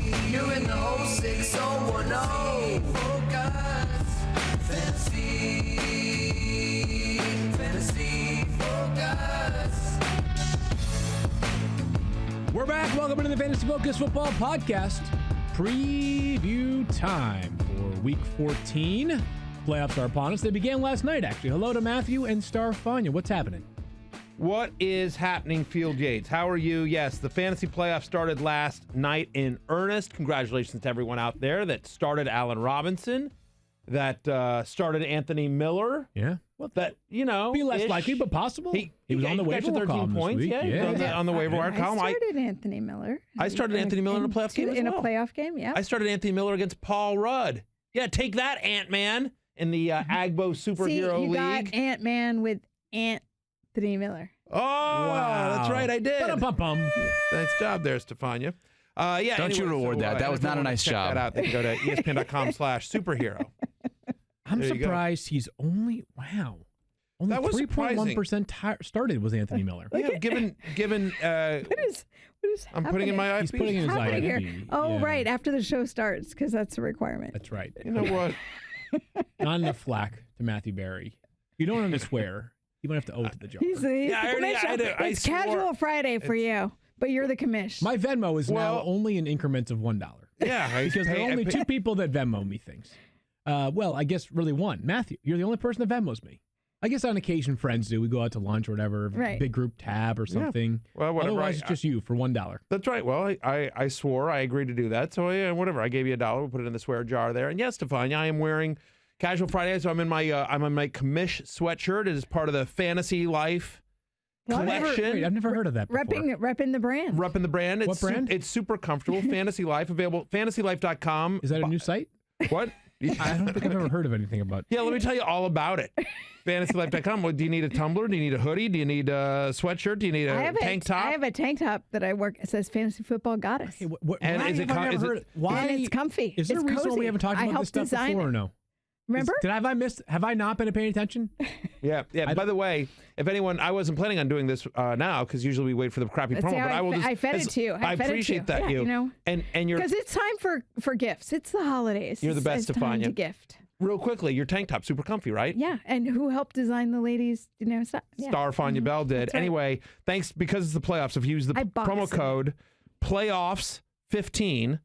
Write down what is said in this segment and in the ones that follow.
You're in the 06010. Focus. Fantasy Focus. We're back. Welcome to the Fantasy Focus Football Podcast. Preview time for Week 14. Playoffs are upon us. They began last night, actually. Hello to Matthew and Stephania. What's happening? What is happening, Field Yates? How are you? Yes, the fantasy playoffs started last night in earnest. Congratulations to everyone out there that started Allen Robinson, that started Anthony Miller. Yeah. Well, that, you know. Be less likely, but possible. He was on the waiver wire column 13 points. Yeah. On the waiver wire column. I started Anthony Miller. I started Anthony Miller in a playoff game as well. In a playoff game, yeah. I started Anthony Miller against Paul Rudd. Yeah, take that, Ant-Man, in the Agbo Superhero League. You got Ant-Man with Anthony Miller. Oh, wow. That's right, I did. Ba-dum-bum-bum. Nice job there, Stephania. Don't you reward that. That was not a nice job. Check that out. They can go to ESPN.com/superhero. I'm surprised he's only, only that was 3.1% started was Anthony Miller. Yeah, given What is I'm happening? putting in my He's IFB. putting in his Happening here? IFB. Oh, Yeah. right, after the show starts, because that's a requirement. That's right. You know what? Not enough flack to Matthew Berry. You don't have to swear. You might have to owe it to the jar. He's the I commissioner. It's casual Friday for you, but you're the commish. My Venmo is now only in increments of $1. Yeah, Because there are only two people that Venmo me things. I guess really one. Matthew, you're the only person that Venmos me. I guess on occasion friends do. We go out to lunch or whatever, big group tab or something. Well, whatever. Otherwise, it's just you for $1. That's right. Well, I swore I agreed to do that. So whatever. I gave you $1. We'll put it in the swear jar there. And yes, Stephania, I am wearing Casual Friday, so I'm in my commish sweatshirt. It is part of the Fantasy Life collection. I've never heard of that before. Repping the brand. Repping the brand. What brand? It's super comfortable. Fantasy Life, available fantasylife.com. Is that a new site? What? I don't think I've ever heard of anything about. Yeah, let me tell you all about it. FantasyLife.com. Well, do you need a tumbler? Do you need a hoodie? Do you need a sweatshirt? Do you need a tank top? I have a tank top that I work. It says Fantasy Football Goddess. Okay, And why is it have I never heard it? Why? And it's comfy. Is there it's a reason why cozy. we haven't talked I about this helped stuff design before it. or no? Remember? Have I not been paying attention? Yeah. By the way, if anyone, I wasn't planning on doing this now because usually we wait for the crappy promo. But I will just. I fed it to you. I appreciate that you know. And you're because it's time for gifts. It's the holidays. You're the best, it's time Stephania. to gift. Real quickly, your tank top super comfy, right? Yeah, and who helped design the ladies? Stephania Bell did. That's right. Anyway, thanks because it's the playoffs. If you use the promo code playoffs15.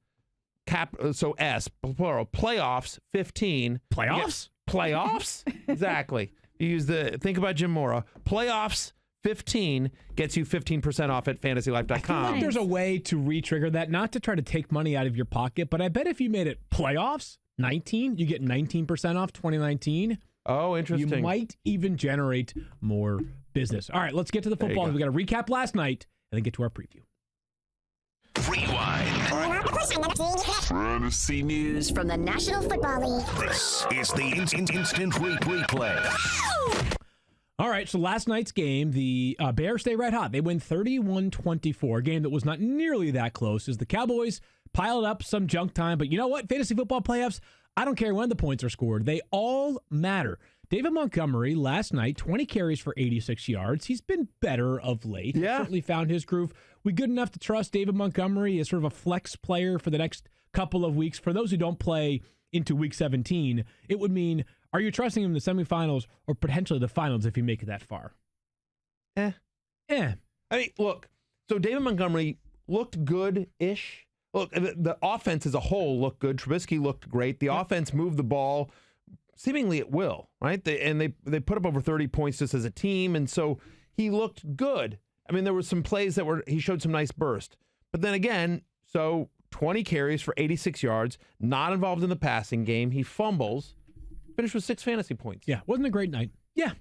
So S, plural, playoffs 15. Playoffs? Playoffs? Exactly. You use think about Jim Mora. Playoffs 15 gets you 15% off at fantasylife.com. I feel like there's a way to re-trigger that, not to try to take money out of your pocket, but I bet if you made it playoffs 19, you get 19% off 2019. Oh, interesting. You might even generate more business. All right, let's get to the football. We got to recap last night and then get to our preview. Rewind. Fantasy news from the National Football League. This is the instant replay. All right, so last night's game, the Bears stay red hot. They win 31-24, a game that was not nearly that close as the Cowboys piled up some junk time. But you know what? Fantasy football playoffs, I don't care when the points are scored. They all matter. David Montgomery last night, 20 carries for 86 yards. He's been better of late. Yeah. He certainly found his groove. We good enough to trust David Montgomery as sort of a flex player for the next couple of weeks? For those who don't play into Week 17, it would mean, are you trusting him in the semifinals or potentially the finals if you make it that far? I mean, look, so David Montgomery looked good-ish. Look, the offense as a whole looked good. Trubisky looked great. The offense moved the ball seemingly at will, right? They put up over 30 points just as a team, and so he looked good. I mean, there were some plays he showed some nice burst. But then again, so 20 carries for 86 yards, not involved in the passing game. He fumbles, finished with 6 fantasy points. Yeah, wasn't a great night. Yeah.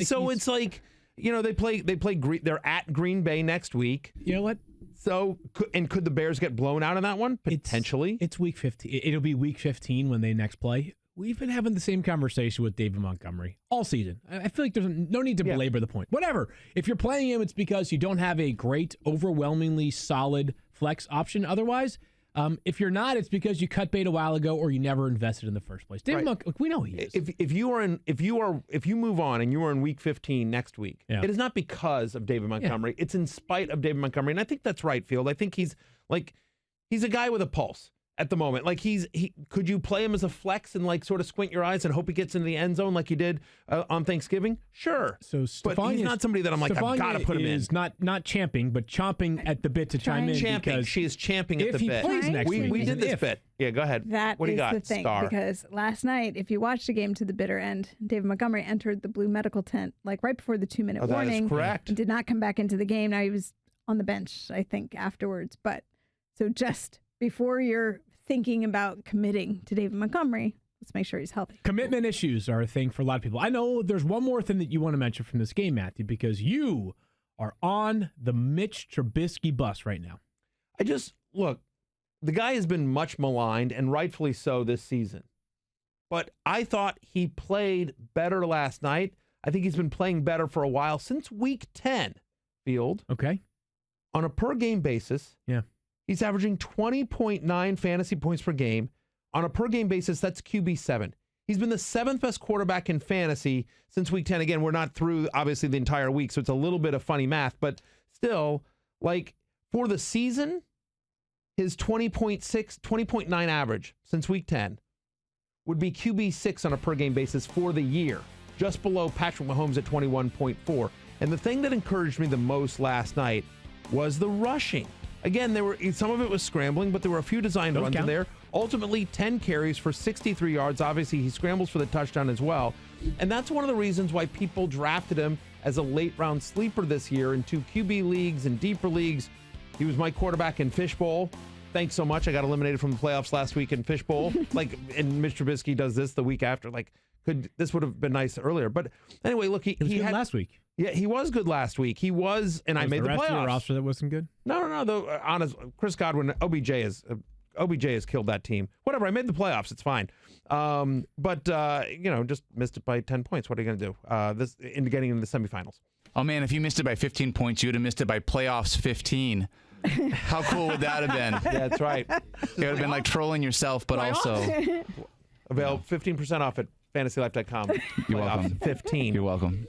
So it's like, they're at Green Bay next week. You know what? So, could the Bears get blown out in that one? Potentially. It's Week 15. It'll be Week 15 when they next play. We've been having the same conversation with David Montgomery all season. I feel like there's no need to belabor the point. Whatever. If you're playing him, it's because you don't have a great, overwhelmingly solid flex option. Otherwise, if you're not, it's because you cut bait a while ago or you never invested in the first place. David Montgomery, we know he is. If you move on and you are in Week 15 next week, it is not because of David Montgomery. It's in spite of David Montgomery, and I think that's right, Field. I think he's like, he's a guy with a pulse at the moment. Like could you play him as a flex and like sort of squint your eyes and hope he gets into the end zone like you did on Thanksgiving? Sure. So but he's not somebody that I'm like, I've got to put him in. Is not champing, but chomping at the bit to chime in. Champing. She is champing at the bit. If he plays next week, we did this bit. Yeah, go ahead. That what do you is got, the thing, Star? because last night, if you watched the game to the bitter end, David Montgomery entered the blue medical tent like right before the 2-minute warning. That is correct. And did not come back into the game. Now he was on the bench, I think, afterwards. But so just before you're thinking about committing to David Montgomery, let's make sure he's healthy. Commitment issues are a thing for a lot of people. I know there's one more thing that you want to mention from this game, Matthew, because you are on the Mitch Trubisky bus right now. Look, the guy has been much maligned, and rightfully so this season. But I thought he played better last night. I think he's been playing better for a while since week 10, Field. Okay. On a per-game basis, yeah, he's averaging 20.9 fantasy points per game. On a per-game basis, that's QB7. He's been the 7th best quarterback in fantasy since week 10. Again, we're not through, obviously, the entire week, so it's a little bit of funny math. But still, like, for the season, his 20.9 average since week 10 would be QB6 on a per-game basis for the year, just below Patrick Mahomes at 21.4. And the thing that encouraged me the most last night was the rushing. Again, some of it was scrambling, but there were a few designed runs in there. Ultimately, 10 carries for 63 yards. Obviously, he scrambles for the touchdown as well. And that's one of the reasons why people drafted him as a late-round sleeper this year in 2 QB leagues and deeper leagues. He was my quarterback in Fishbowl. Thanks so much. I got eliminated from the playoffs last week in Fishbowl. And Mitch Trubisky does this the week after. This would have been nice earlier. But anyway, look, he was good had last week. Yeah, he was good last week. He was, and I made the playoffs. The rest of your roster that wasn't good? No. Though, honest, Chris Godwin, OBJ has killed that team. Whatever, I made the playoffs. It's fine. But just missed it by 10 points. What are you going to do? In getting into the semifinals. Oh man, if you missed it by 15 points, you would have missed it by playoffs 15. How cool would that have been? Yeah, that's right. It would have been like trolling yourself, but also avail 15% off at fantasylife.com. You're welcome. 15. You're welcome.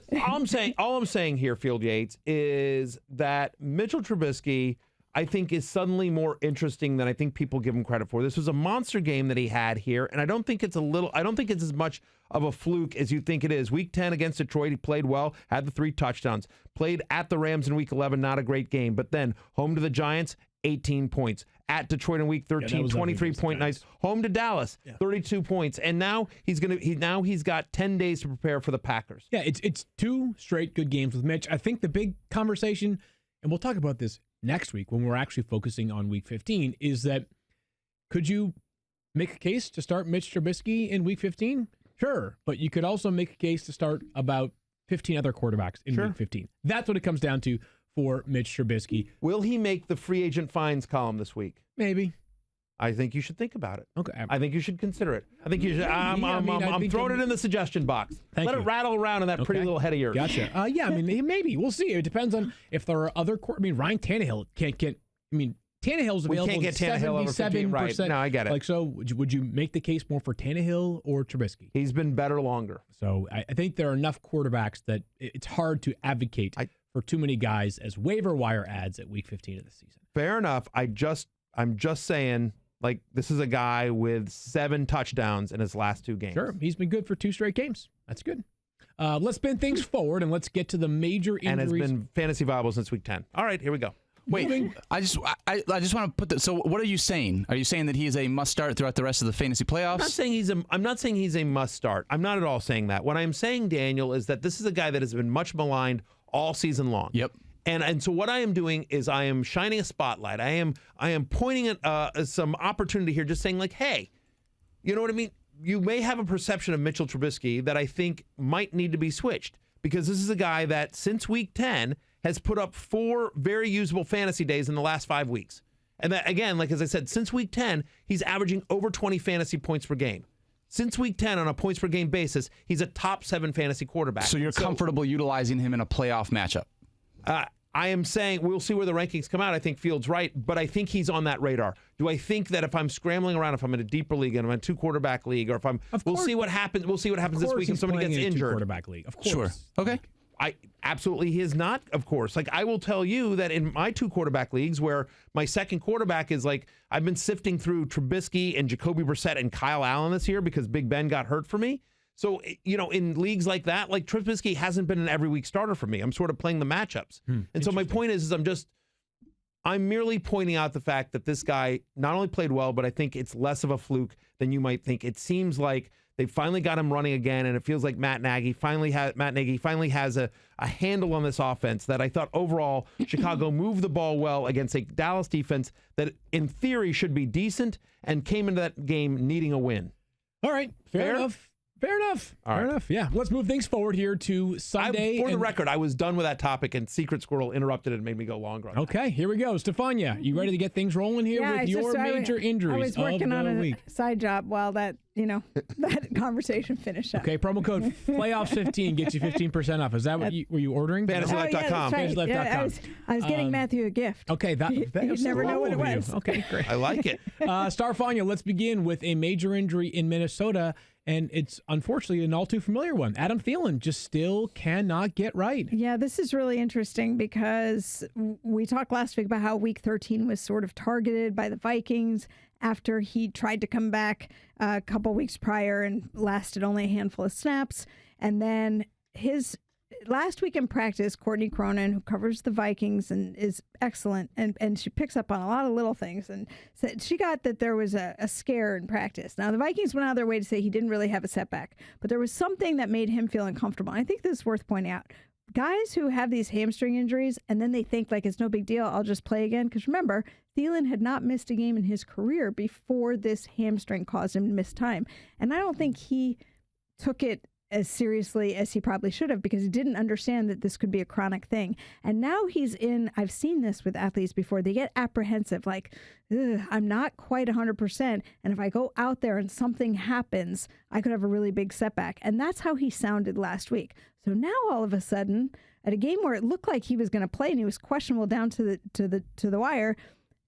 All I'm saying here, Field Yates, is that Mitchell Trubisky, I think, is suddenly more interesting than I think people give him credit for. This was a monster game that he had here, and I don't think it's as much of a fluke as you think it is. Week 10 against Detroit, he played well, had the 3 touchdowns. Played at the Rams in Week 11, not a great game. But then home to the Giants, 18 points. At Detroit in Week 13, 23 point nights. Home to Dallas, 32 points. And now he's got 10 days to prepare for the Packers. Yeah, it's 2 straight good games with Mitch. I think the big conversation, and we'll talk about this next week when we're actually focusing on Week 15, is that could you make a case to start Mitch Trubisky in Week 15? Sure, but you could also make a case to start about 15 other quarterbacks in Week 15. That's what it comes down to for Mitch Trubisky. Will he make the free agent fines column this week? Maybe. I think you should think about it. Okay. I think you should consider it. I think you should. I'm throwing it in the suggestion box. Let it rattle around in that pretty little head of yours. Gotcha. Maybe. We'll see. It depends on if there are other Ryan Tannehill can't get. Tannehill's available. We can't get Tannehill over 50, right? No, I get it. So would you make the case more for Tannehill or Trubisky? He's been better longer. So I think there are enough quarterbacks that it's hard to advocate for too many guys as waiver wire ads at Week 15 of the season. Fair enough. I'm just saying, this is a guy with 7 touchdowns in his last 2 games. Sure, he's been good for 2 straight games. That's good. Let's spin things forward and let's get to the major injuries. And has been fantasy viable since Week 10. All right, here we go. Wait, I just want to put that. So what are you saying? Are you saying that he is a must start throughout the rest of the fantasy playoffs? I'm not saying he's a must start. I'm not at all saying that. What I'm saying, Daniel, is that this is a guy that has been much maligned all season long. Yep. And so what I am doing is I am shining a spotlight. I am pointing at some opportunity here, just saying hey, you know what I mean? You may have a perception of Mitchell Trubisky that I think might need to be switched, because this is a guy that since Week 10 has put up 4 very usable fantasy days in the last 5 weeks. And that, again, as I said, since Week 10, he's averaging over 20 fantasy points per game. Since Week 10, on a points per game basis, he's a top 7 fantasy quarterback. So you're comfortable utilizing him in a playoff matchup? I am saying we'll see where the rankings come out. I think Field's right, but I think he's on that radar. Do I think that if I'm scrambling around, if I'm in a deeper league and I'm in a 2-quarterback league, or if we'll see what happens. We'll see what happens this week if somebody gets injured. 2-quarterback league, of course. Sure. Okay. Absolutely he is not, of course. Like, I will tell you that in my 2 quarterback leagues where my second quarterback is like, I've been sifting through Trubisky and Jacoby Brissett and Kyle Allen this year because Big Ben got hurt for me. So, in leagues like that, like Trubisky hasn't been an every week starter for me. I'm sort of playing the matchups. And so my point is I'm merely pointing out the fact that this guy not only played well, but I think it's less of a fluke than you might think. It seems like they finally got him running again, and it feels like Matt Nagy finally has a handle on this offense that I thought overall Chicago moved the ball well against a Dallas defense that in theory should be decent and came into that game needing a win. All right. Fair enough. Fair enough. Yeah. Let's move things forward here to Sunday. For the record, I was done with that topic, and Secret Squirrel interrupted it and made me go longer. Okay, here we go. Stephania, you ready to get things rolling here with your major injuries? I was working of the on week. a side job while that conversation finished up. Okay, promo code Playoffs15 gets you 15% off. Is that what were you ordering? FantasyLife.com. Right. I was getting Matthew a gift. Okay, you never know what it was. Okay, great. I like it. Starfania, let's begin with a major injury in Minnesota. And it's unfortunately an all too familiar one. Adam Thielen just still cannot get right. Yeah, this is really interesting because we talked last week about how week 13 was sort of targeted by the Vikings after he tried to come back a couple weeks prior and lasted only a handful of snaps. And then his last week in practice, Courtney Cronin, who covers the Vikings and is excellent, and she picks up on a lot of little things, and said she got that there was a scare in practice. Now, the Vikings went out of their way to say he didn't really have a setback, but there was something that made him feel uncomfortable. And I think this is worth pointing out. Guys who have these hamstring injuries and then they think like it's no big deal, I'll just play again. Because remember, Thielen had not missed a game in his career before this hamstring caused him to miss time. And I don't think he took it as seriously as he probably should have because he didn't understand that this could be a chronic thing. And now I've seen this with athletes before, they get apprehensive, like, I'm not quite 100%. And if I go out there and something happens, I could have a really big setback. And that's how he sounded last week. So now all of a sudden, at a game where it looked like he was going to play and he was questionable down to the wire,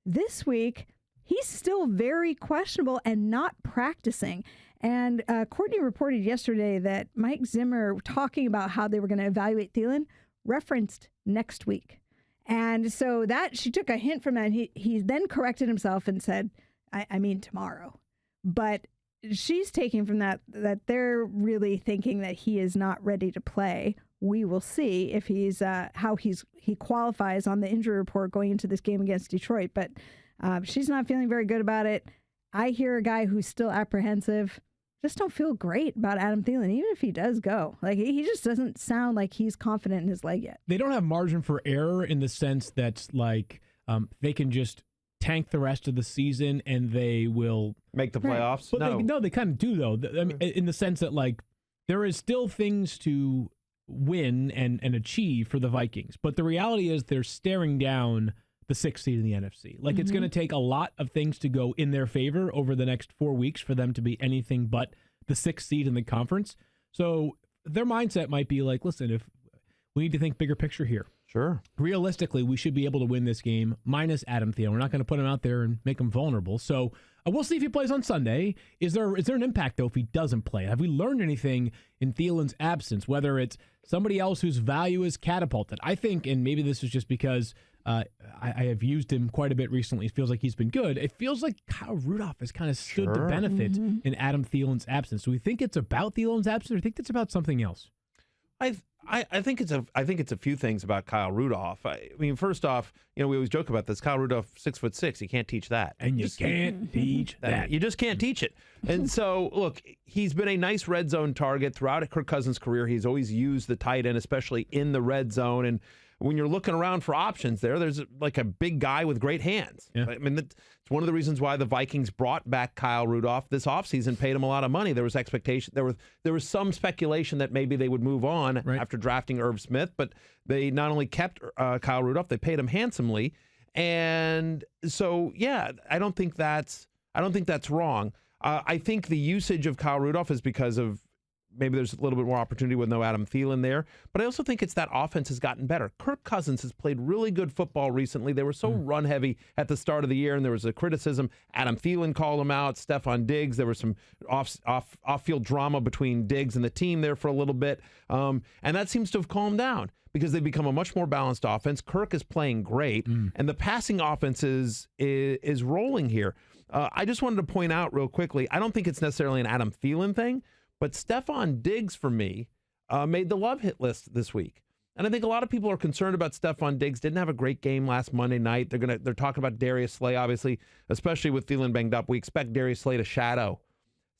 this week, he's still very questionable and not practicing. And Courtney reported yesterday that Mike Zimmer, talking about how they were going to evaluate Thielen, referenced next week. And so that she took a hint from that. He then corrected himself and said, I mean tomorrow. But she's taking from that they're really thinking that he is not ready to play. We will see if he's how he qualifies on the injury report going into this game against Detroit. But she's not feeling very good about it. I hear a guy who's still apprehensive. Just don't feel great about Adam Thielen, even if he does go. Like, he just doesn't sound like he's confident in his leg yet. They don't have margin for error in the sense that, like, they can just tank the rest of the season and they will make the playoffs. But they kind of do, though. I mean, in the sense that, like, there is still things to win and achieve for the Vikings. But the reality is they're staring down the 6th seed in the NFC. Like, it's going to take a lot of things to go in their favor over the next 4 weeks for them to be anything but the 6th seed in the conference. So their mindset might be like, listen, if we need to think bigger picture here. Sure. Realistically, we should be able to win this game minus Adam Thielen. We're not going to put him out there and make him vulnerable. So we'll see if he plays on Sunday. Is there an impact, though, if he doesn't play? Have we learned anything in Thielen's absence, whether it's somebody else whose value is catapulted? I think, and maybe this is just because I have used him quite a bit recently. It feels like he's been good. It feels like Kyle Rudolph has kind of stood to benefit in Adam Thielen's absence. Do we think it's about Thielen's absence, or do you think it's about something else? I think it's a few things about Kyle Rudolph. I mean, first off, we always joke about this. Kyle Rudolph, 6'6". You can't teach that, and you can't teach that. You just can't teach it. And so, look, he's been a nice red zone target throughout Kirk Cousins' career. He's always used the tight end, especially in the red zone. And when you're looking around for options there's like a big guy with great hands. Yeah. I mean, it's one of the reasons why the Vikings brought back Kyle Rudolph this offseason, paid him a lot of money. There was expectation. There was some speculation that maybe they would move on after drafting Irv Smith, but they not only kept Kyle Rudolph, they paid him handsomely. And so, yeah, I don't think that's wrong. I think the usage of Kyle Rudolph is because of maybe there's a little bit more opportunity with no Adam Thielen there. But I also think it's that offense has gotten better. Kirk Cousins has played really good football recently. They were so run heavy at the start of the year, and there was a criticism. Adam Thielen called him out. Stephon Diggs. There was some off-field drama between Diggs and the team there for a little bit. And that seems to have calmed down because they've become a much more balanced offense. Kirk is playing great, and the passing offense is rolling here. I just wanted to point out real quickly, I don't think it's necessarily an Adam Thielen thing, but Stephon Diggs, for me, made the love hit list this week. And I think a lot of people are concerned about Stephon Diggs. Didn't have a great game last Monday night. They're talking about Darius Slay, obviously, especially with Thielen banged up. We expect Darius Slay to shadow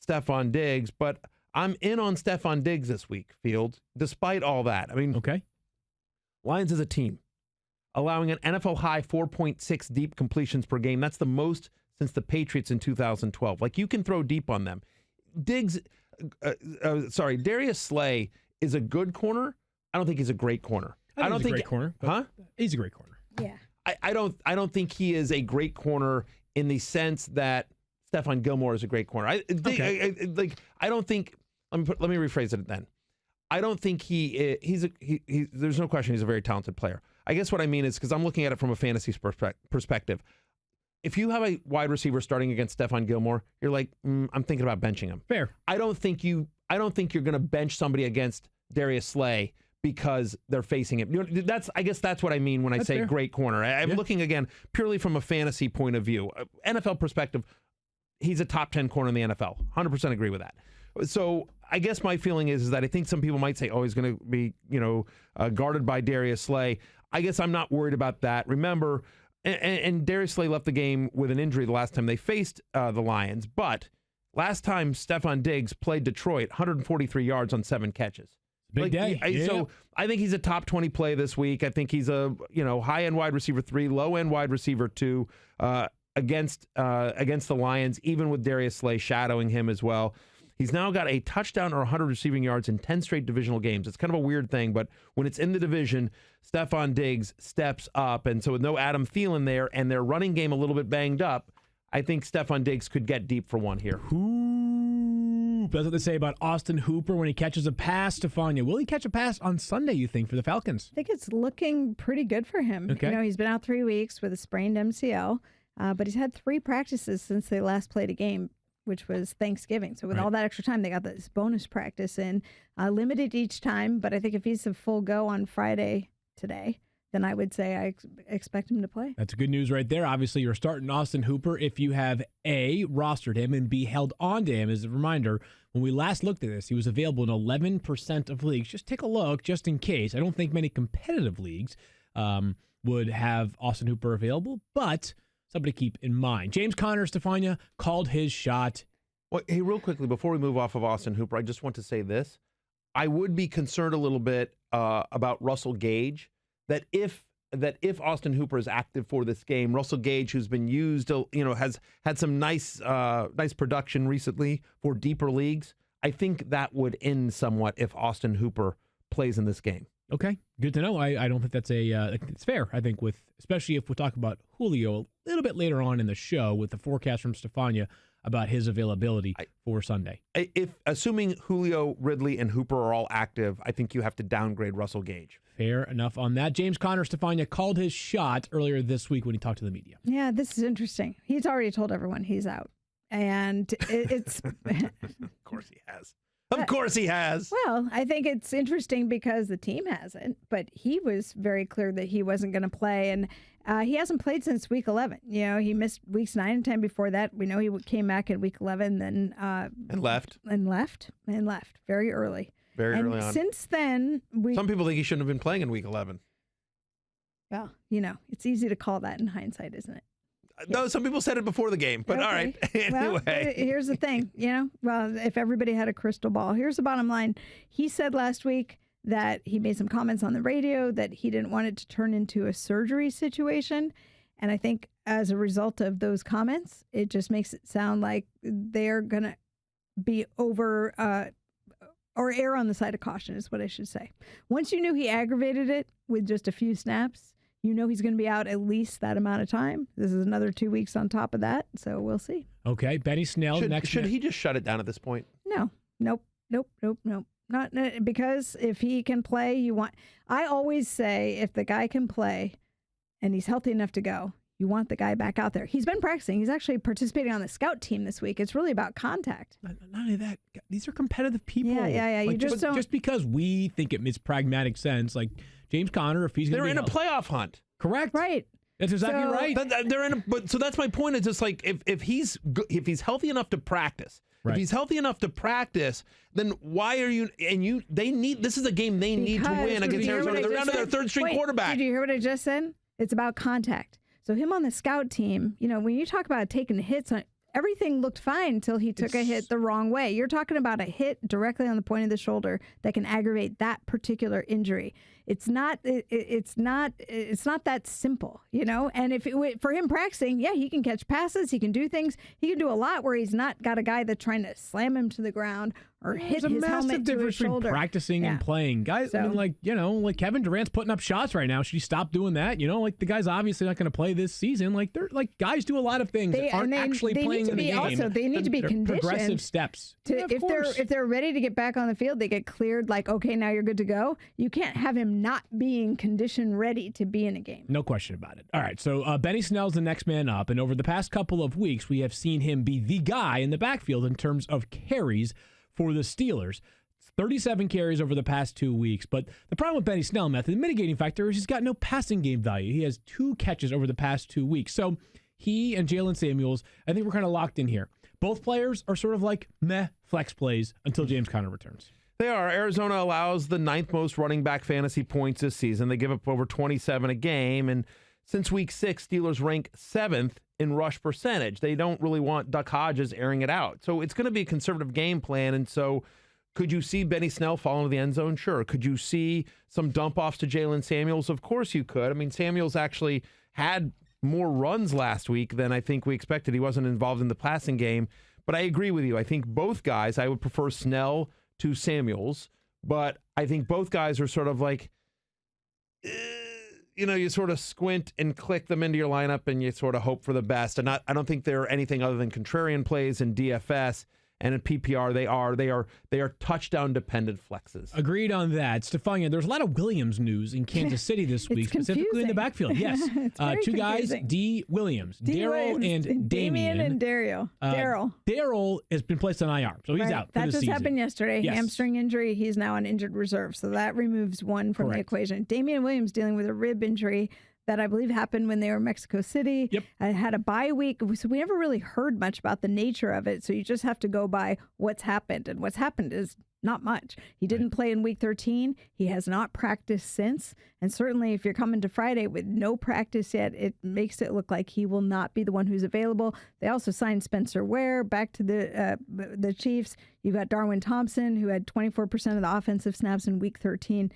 Stephon Diggs, but I'm in on Stephon Diggs this week, Fields, despite all that. I mean, okay. Lions as a team, allowing an NFL high 4.6 deep completions per game. That's the most since the Patriots in 2012. Like, you can throw deep on them. Darius Slay is a good corner. I don't think he's a great corner. I don't think he's a great corner. Huh? He's a great corner. Yeah. I don't think he is a great corner in the sense that Stephon Gilmore is a great corner. I don't think. Let me rephrase it then. I don't think he's there's no question he's a very talented player. I guess what I mean is, because I'm looking at it from a fantasy perspective. If you have a wide receiver starting against Stephon Gilmore, you're like, I'm thinking about benching him. Fair. I don't think you're going to bench somebody against Darius Slay because they're facing him. I guess that's what I mean when I say fair. Great corner. I'm looking again purely from a fantasy point of view. NFL perspective, he's a top 10 corner in the NFL. 100% agree with that. So I guess my feeling is that I think some people might say, he's going to be, guarded by Darius Slay. I guess I'm not worried about that. Remember, and Darius Slay left the game with an injury the last time they faced the Lions. But last time Stephon Diggs played Detroit, 143 yards on 7 catches. Big day. So I think he's a top 20 play this week. I think he's a high-end wide receiver 3, low-end wide receiver 2 against the Lions, even with Darius Slay shadowing him as well. He's now got a touchdown or 100 receiving yards in 10 straight divisional games. It's kind of a weird thing, but when it's in the division, Stephon Diggs steps up. And so with no Adam Thielen there and their running game a little bit banged up, I think Stephon Diggs could get deep for one here. That's what they say about Austin Hooper when he catches a pass, Stephania. Will he catch a pass on Sunday, you think, for the Falcons? I think it's looking pretty good for him. Okay. He's been out 3 weeks with a sprained MCL, but he's had 3 practices since they last played a game, which was Thanksgiving. So with all that extra time, they got this bonus practice in, limited each time. But I think if he's a full go on Friday today, then I would say I expect him to play. That's good news right there. Obviously, you're starting Austin Hooper if you have A, rostered him, and B, held on to him. As a reminder, when we last looked at this, he was available in 11% of leagues. Just take a look, just in case. I don't think many competitive leagues would have Austin Hooper available, but somebody keep in mind. James Conner, Stephania, called his shot. Well, hey, real quickly, before we move off of Austin Hooper, I just want to say this. I would be concerned a little bit about Russell Gage, that if Austin Hooper is active for this game, Russell Gage, who's been used, has had some nice production recently for deeper leagues, I think that would end somewhat if Austin Hooper plays in this game. Okay, good to know. I don't think that's it's fair. I think especially if we talk about Julio a little bit later on in the show with the forecast from Stephania about his availability for Sunday. If assuming Julio, Ridley, and Hooper are all active, I think you have to downgrade Russell Gage. Fair enough on that. James Conner, Stephania, called his shot earlier this week when he talked to the media. Yeah, this is interesting. He's already told everyone he's out, and it's Of course he has. Of course he has. Well, I think it's interesting because the team hasn't, but he was very clear that he wasn't going to play, and he hasn't played since week 11. He missed weeks 9 and 10 before that. We know he came back in week 11, then and left very early. Early on. Since then, some people think he shouldn't have been playing in week 11. Well, it's easy to call that in hindsight, isn't it? No, some people said it before the game, but all right. Anyway. Well, here's the thing, well, if everybody had a crystal ball, here's the bottom line. He said last week that he made some comments on the radio that he didn't want it to turn into a surgery situation. And I think as a result of those comments, it just makes it sound like they're going to be over or err on the side of caution is what I should say. Once you knew he aggravated it with just a few snaps, he's going to be out at least that amount of time. This is another 2 weeks on top of that, so we'll see. Okay, Benny Snell. Should he just shut it down at this point? No. Nope. Not because if he can play, I always say if the guy can play and he's healthy enough to go, you want the guy back out there. He's been practicing. He's actually participating on the scout team this week. It's really about contact. Not only that, these are competitive people. Yeah. Like, You just don't. just because we think it makes pragmatic sense, like James Conner, if he's going to They're be in a playoff hunt. correct, Right. That's exactly So- right. They're in a, but so that's my point. Is just like if he's healthy enough to practice. Right. If he's healthy enough to practice, then why are you? And they need. This is a game they need to win Did against you hear Arizona. what I They're just down to their said? third string Wait, quarterback. Did you hear what I just said? It's about contact. So him on the scout team, when you talk about taking hits, everything looked fine until he took a hit the wrong way. You're talking about a hit directly on the point of the shoulder that can aggravate that particular injury. It's not that simple, And for him practicing, he can catch passes, he can do things, he can do a lot where he's not got a guy that's trying to slam him to the ground or hit There's a his massive helmet to difference his between shoulder. practicing and playing. Guys, I mean, like Kevin Durant's putting up shots right now. Should he stop doing that? Like the guy's obviously not going to play this season. Like they're like guys do a lot of things that aren't actually they playing need to in the be game. also they need to be They're conditioned progressive steps. to, Yeah, of if course. they're ready to get back on the field, they get cleared. Like, okay, now you're good to go. You can't have him not being conditioned ready to be in a game. No question about it. All right, so Benny Snell's the next man up, and over the past couple of weeks, we have seen him be the guy in the backfield in terms of carries for the Steelers. 37 carries over the past 2 weeks, but the problem with Benny Snell, the mitigating factor is he's got no passing game value. He has 2 catches over the past 2 weeks. So he and Jalen Samuels, I think we're kind of locked in here. Both players are sort of like meh flex plays until James Conner returns. They are. Arizona allows the 9th most running back fantasy points this season. They give up over 27 a game. And since week 6, Steelers rank 7th in rush percentage. They don't really want Duck Hodges airing it out. So it's going to be a conservative game plan. And so could you see Benny Snell fall into the end zone? Sure. Could you see some dump offs to Jalen Samuels? Of course you could. I mean, Samuels actually had more runs last week than I think we expected. He wasn't involved in the passing game. But I agree with you. I think both guys, I would prefer Snell to Samuels, but I think both guys are sort of like, you sort of squint and click them into your lineup and you sort of hope for the best. And I don't think they're anything other than contrarian plays in DFS. And in PPR, they are touchdown dependent flexes. Agreed on that. Stephania, there's a lot of Williams news in Kansas City this week, specifically in the backfield. Yes. It's very 2 guys, confusing. D. Williams, Daryl and Damian. And Daryl. Daryl has been placed on IR, so he's Right. out for That the just season. happened yesterday. Yes. Hamstring injury. He's now on injured reserve. So that removes one from the Correct. equation. Damian Williams dealing with a rib injury that I believe happened when they were in Mexico City. Yep. I had a bye week. So we never really heard much about the nature of it. So you just have to go by what's happened. And what's happened is not much. He didn't play in week 13. He has not practiced since. And certainly if you're coming to Friday with no practice yet, it makes it look like he will not be the one who's available. They also signed Spencer Ware back to the Chiefs. You've got Darwin Thompson, who had 24% of the offensive snaps in week 13.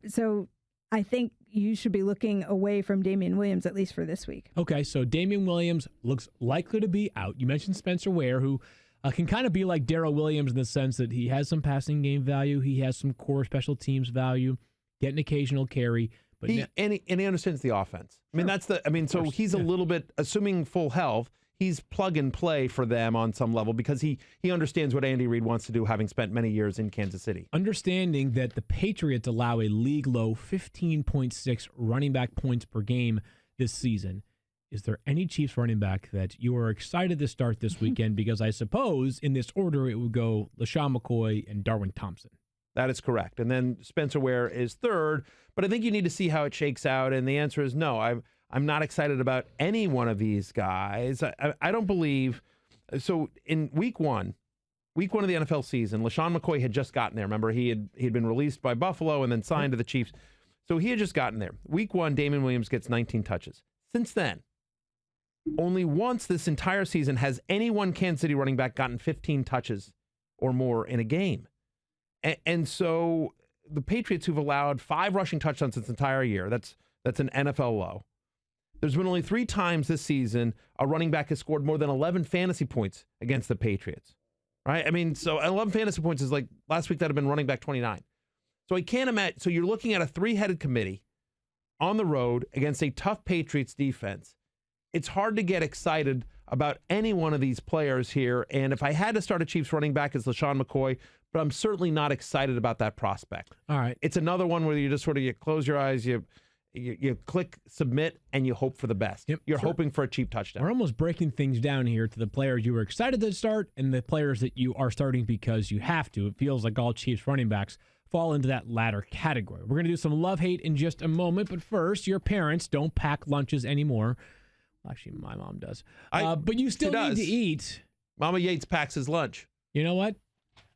So I think you should be looking away from Damian Williams, at least for this week. Okay, so Damian Williams looks likely to be out. You mentioned Spencer Ware, who can kind of be like Darrell Williams in the sense that he has some passing game value. He has some core special teams value, get an occasional carry. But He understands the offense. I mean, so he's a little bit, assuming full health, he's plug and play for them on some level because he understands what Andy Reid wants to do, having spent many years in Kansas City. Understanding that the Patriots allow a league low 15.6 running back points per game this season, is there any Chiefs running back that you are excited to start this weekend? Because I suppose in this order it would go LaShawn McCoy and Darwin Thompson. That is correct. And then Spencer Ware is third, but I think you need to see how it shakes out. And the answer is no. I'm not excited about any one of these guys. I don't believe. So in week one of the NFL season, LaShawn McCoy had just gotten there. Remember, he'd been released by Buffalo and then signed to the Chiefs. So he had just gotten there. Week 1, Damian Williams gets 19 touches. Since then, only once this entire season has any one Kansas City running back gotten 15 touches or more in a game. And so the Patriots, who've allowed 5 rushing touchdowns this entire year, that's an NFL low. There's been only 3 times this season a running back has scored more than 11 fantasy points against the Patriots, right? I mean, so 11 fantasy points is like last week that had been running back 29. So I can't imagine. So you're looking at a 3-headed committee on the road against a tough Patriots defense. it's hard to get excited about any one of these players here. And if I had to start a Chiefs running back, it's LaShawn McCoy, but I'm certainly not excited about that prospect. All right. It's another one where you just sort of you close your eyes, you click submit, and you hope for the best. Yep, You're sure. hoping for a cheap touchdown. We're almost breaking things down here to the players you were excited to start and the players that you are starting because you have to. It feels like all Chiefs running backs fall into that latter category. We're going to do some love-hate in just a moment, but first, your parents don't pack lunches anymore. Well, actually, my mom does. But you still need to eat. Mama Yates packs his lunch. You know what?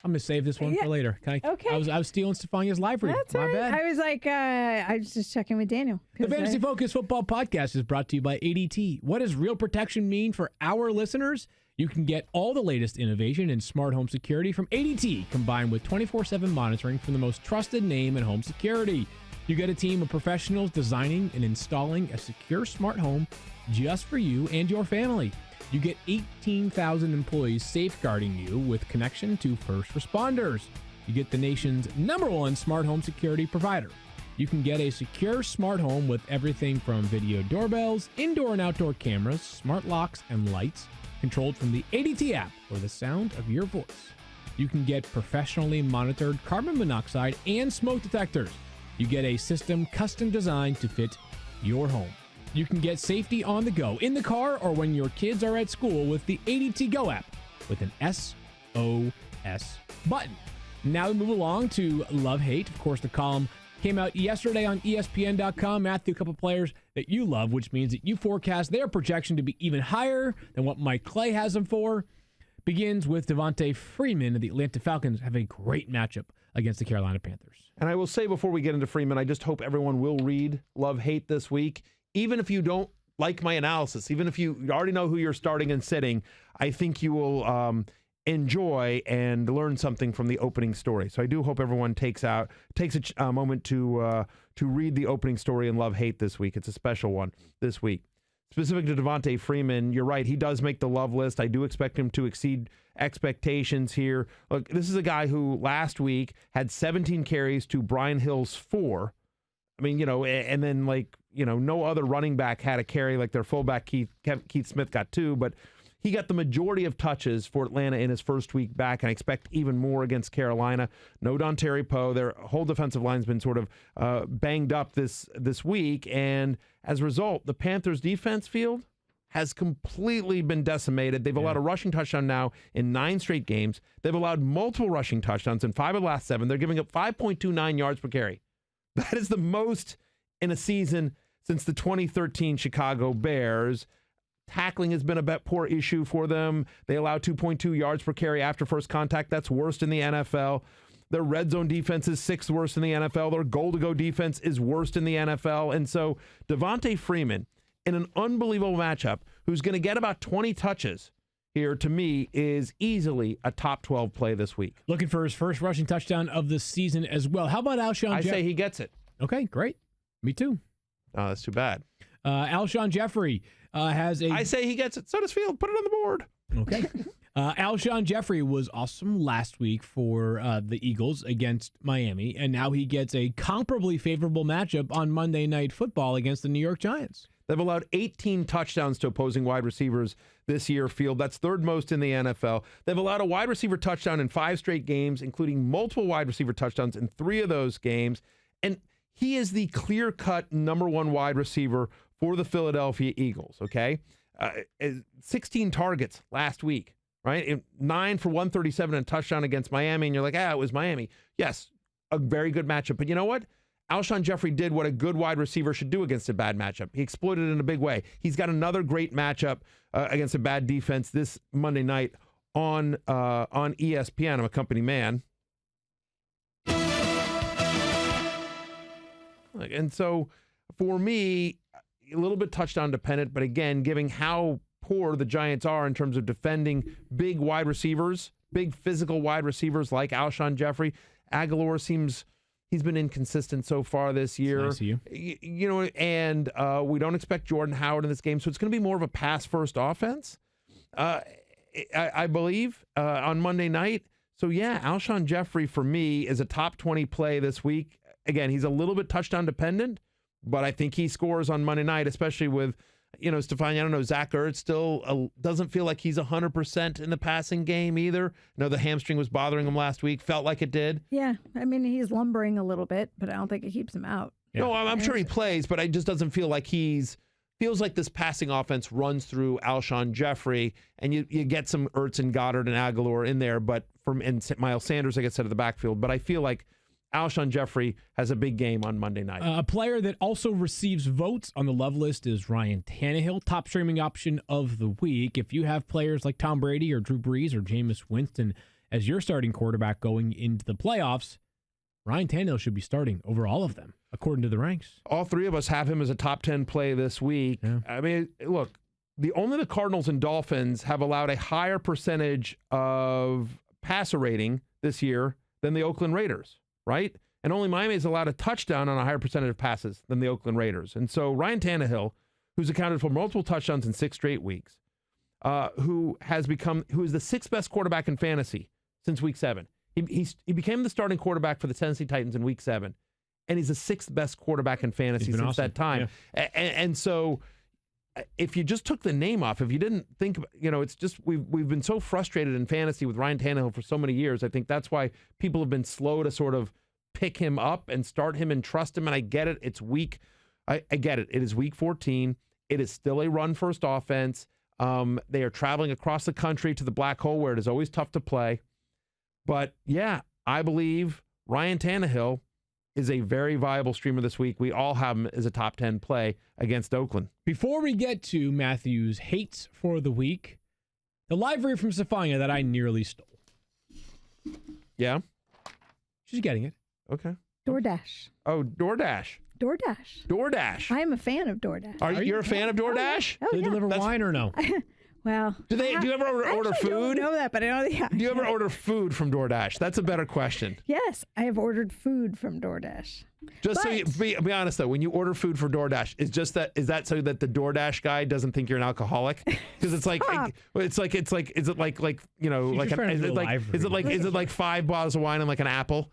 I'm going to save this one for later. Okay. I was stealing Stephania's live read. That's My all right. bad. I was like, I was just checking with Daniel. The Fantasy Focus Football Podcast is brought to you by ADT. What does real protection mean for our listeners? You can get all the latest innovation in smart home security from ADT, combined with 24/7 monitoring from the most trusted name in home security. You get a team of professionals designing and installing a secure smart home just for you and your family. You get 18,000 employees safeguarding you with connection to first responders. You get the nation's #1 smart home security provider. You can get a secure smart home with everything from video doorbells, indoor and outdoor cameras, smart locks, and lights, controlled from the ADT app or the sound of your voice. You can get professionally monitored carbon monoxide and smoke detectors. You get a system custom designed to fit your home. You can get safety on the go, in the car, or when your kids are at school with the ADT Go app with an SOS button. Now we move along to Love Hate. Of course, the column came out yesterday on ESPN.com. Matthew, a couple players that you love, which means that you forecast their projection to be even higher than what Mike Clay has them for. Begins with Devante Freeman of the Atlanta Falcons have a great matchup against the Carolina Panthers. And I will say before we get into Freeman, I just hope everyone will read Love Hate this week. Even if you don't like my analysis, even if you already know who you're starting and sitting, I think you will enjoy and learn something from the opening story. So I do hope everyone takes a moment to read the opening story in Love Hate this week. It's a special one this week. Specific to Devante Freeman, you're right. He does make the love list. I do expect him to exceed expectations here. Look, this is a guy who last week had 17 carries to Brian Hill's 4. I mean, and then no other running back had a carry like their fullback Keith Smith got 2, but he got the majority of touches for Atlanta in his first week back, and I expect even more against Carolina. No Dontari Poe. Their whole defensive line's been sort of banged up this week, and as a result, the Panthers' defense field has completely been decimated. They've allowed a rushing touchdown now in 9 straight games. They've allowed multiple rushing touchdowns in 5 of the last 7. They're giving up 5.29 yards per carry. That is the most in a season since the 2013 Chicago Bears. Tackling has been a poor issue for them. They allow 2.2 yards per carry after first contact. That's worst in the NFL. Their red zone defense is 6th worst in the NFL. Their goal-to-go defense is worst in the NFL. And so Devante Freeman, in an unbelievable matchup, who's going to get about 20 touches here, to me, is easily a top 12 play this week. Looking for his first rushing touchdown of the season as well. How about Alshon Jeffrey? I say he gets it. Okay, great. Me too. Oh, that's too bad. Alshon Jeffrey has a... I say he gets it. So does Field. Put it on the board. Okay. Alshon Jeffrey was awesome last week for the Eagles against Miami, and now he gets a comparably favorable matchup on Monday Night Football against the New York Giants. They've allowed 18 touchdowns to opposing wide receivers this year, Field. That's 3rd most in the NFL. They've allowed a wide receiver touchdown in 5 straight games, including multiple wide receiver touchdowns in 3 of those games. And he is the clear-cut #1 wide receiver for the Philadelphia Eagles, okay? 16 targets last week, right? 9 for 137 and a touchdown against Miami, and you're like, it was Miami. Yes, a very good matchup. But you know what? Alshon Jeffrey did what a good wide receiver should do against a bad matchup. He exploited it in a big way. He's got another great matchup against a bad defense this Monday night on ESPN. I'm a company man. And so for me, a little bit touchdown dependent, but again, given how poor the Giants are in terms of defending big wide receivers, big physical wide receivers like Alshon Jeffrey, Aguilar seems... He's been inconsistent so far this year. Nice of you. And we don't expect Jordan Howard in this game, so it's going to be more of a pass-first offense, I believe, on Monday night. So, yeah, Alshon Jeffrey, for me, is a top 20 play this week. Again, he's a little bit touchdown dependent, but I think he scores on Monday night, especially with Stephania, I don't know, Zach Ertz still doesn't feel like he's 100% in the passing game either. The hamstring was bothering him last week. Felt like it did. Yeah. I mean, he's lumbering a little bit, but I don't think it keeps him out. Yeah. No, I'm sure he plays, but it just doesn't feel like feels like this passing offense runs through Alshon Jeffrey, and you get some Ertz and Goddard and Aguilar in there, and Miles Sanders, like I said, at the backfield. But I feel like Alshon Jeffrey has a big game on Monday night. A player that also receives votes on the love list is Ryan Tannehill, top streaming option of the week. If you have players like Tom Brady or Drew Brees or Jameis Winston as your starting quarterback going into the playoffs, Ryan Tannehill should be starting over all of them, according to the ranks. All three of us have him as a top 10 play this week. Yeah. I mean, look, only the Cardinals and Dolphins have allowed a higher percentage of passer rating this year than the Oakland Raiders, right? And only Miami has allowed a touchdown on a higher percentage of passes than the Oakland Raiders. And so Ryan Tannehill, who's accounted for multiple touchdowns in 6 straight weeks, who is the 6th best quarterback in fantasy since week 7. He became the starting quarterback for the Tennessee Titans in week 7, and he's the 6th best quarterback in fantasy since that time. Yeah. And so if you just took the name off, if you didn't think, it's just we've been so frustrated in fantasy with Ryan Tannehill for so many years. I think that's why people have been slow to sort of pick him up and start him and trust him. And I get it. It's week. I get it. It is week 14. It is still a run-first offense. They are traveling across the country to the black hole where it is always tough to play. But, yeah, I believe Ryan Tannehill is a very viable streamer this week. We all have him as a top 10 play against Oakland. Before we get to Matthew's hates for the week, the library from Stephania that I nearly stole. Yeah? She's getting it. Okay. DoorDash. Oh, DoorDash. DoorDash. I am a fan of DoorDash. Are you a fan of DoorDash? Oh, Do they deliver wine or no? Well, do you ever order food? I don't know that, but I know. Yeah, do you ever order food from DoorDash? That's a better question. Yes, I have ordered food from DoorDash. Just so you be honest though, when you order food for DoorDash, is that so that the DoorDash guy doesn't think you're an alcoholic? Because is it like 5 bottles of wine and like an apple?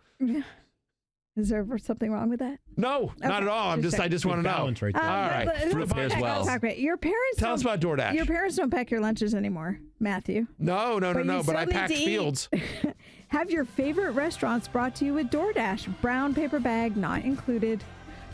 Is there something wrong with that? No, not at all. I just want to know. Right there. All right. Fruit pairs well. Your parents Tell us about DoorDash. Your parents don't pack your lunches anymore, Matthew. No. But I pack Fields. Have your favorite restaurants brought to you with DoorDash. Brown paper bag not included.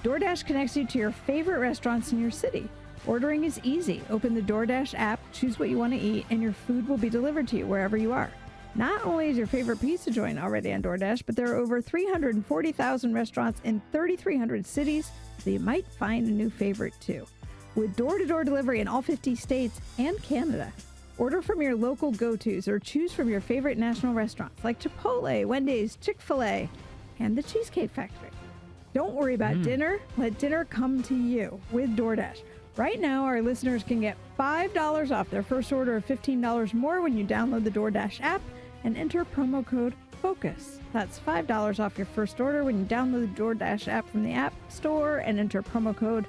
DoorDash connects you to your favorite restaurants in your city. Ordering is easy. Open the DoorDash app, choose what you want to eat, and your food will be delivered to you wherever you are. Not only is your favorite pizza joint already on DoorDash, but there are over 340,000 restaurants in 3,300 cities, so you might find a new favorite too. With door-to-door delivery in all 50 states and Canada. Order from your local go-tos or choose from your favorite national restaurants like Chipotle, Wendy's, Chick-fil-A, and the Cheesecake Factory. Don't worry about dinner. Let dinner come to you with DoorDash. Right now, our listeners can get $5 off their first order of $15 more when you download the DoorDash app and enter promo code FOCUS. That's $5 off your first order when you download the DoorDash app from the App Store and enter promo code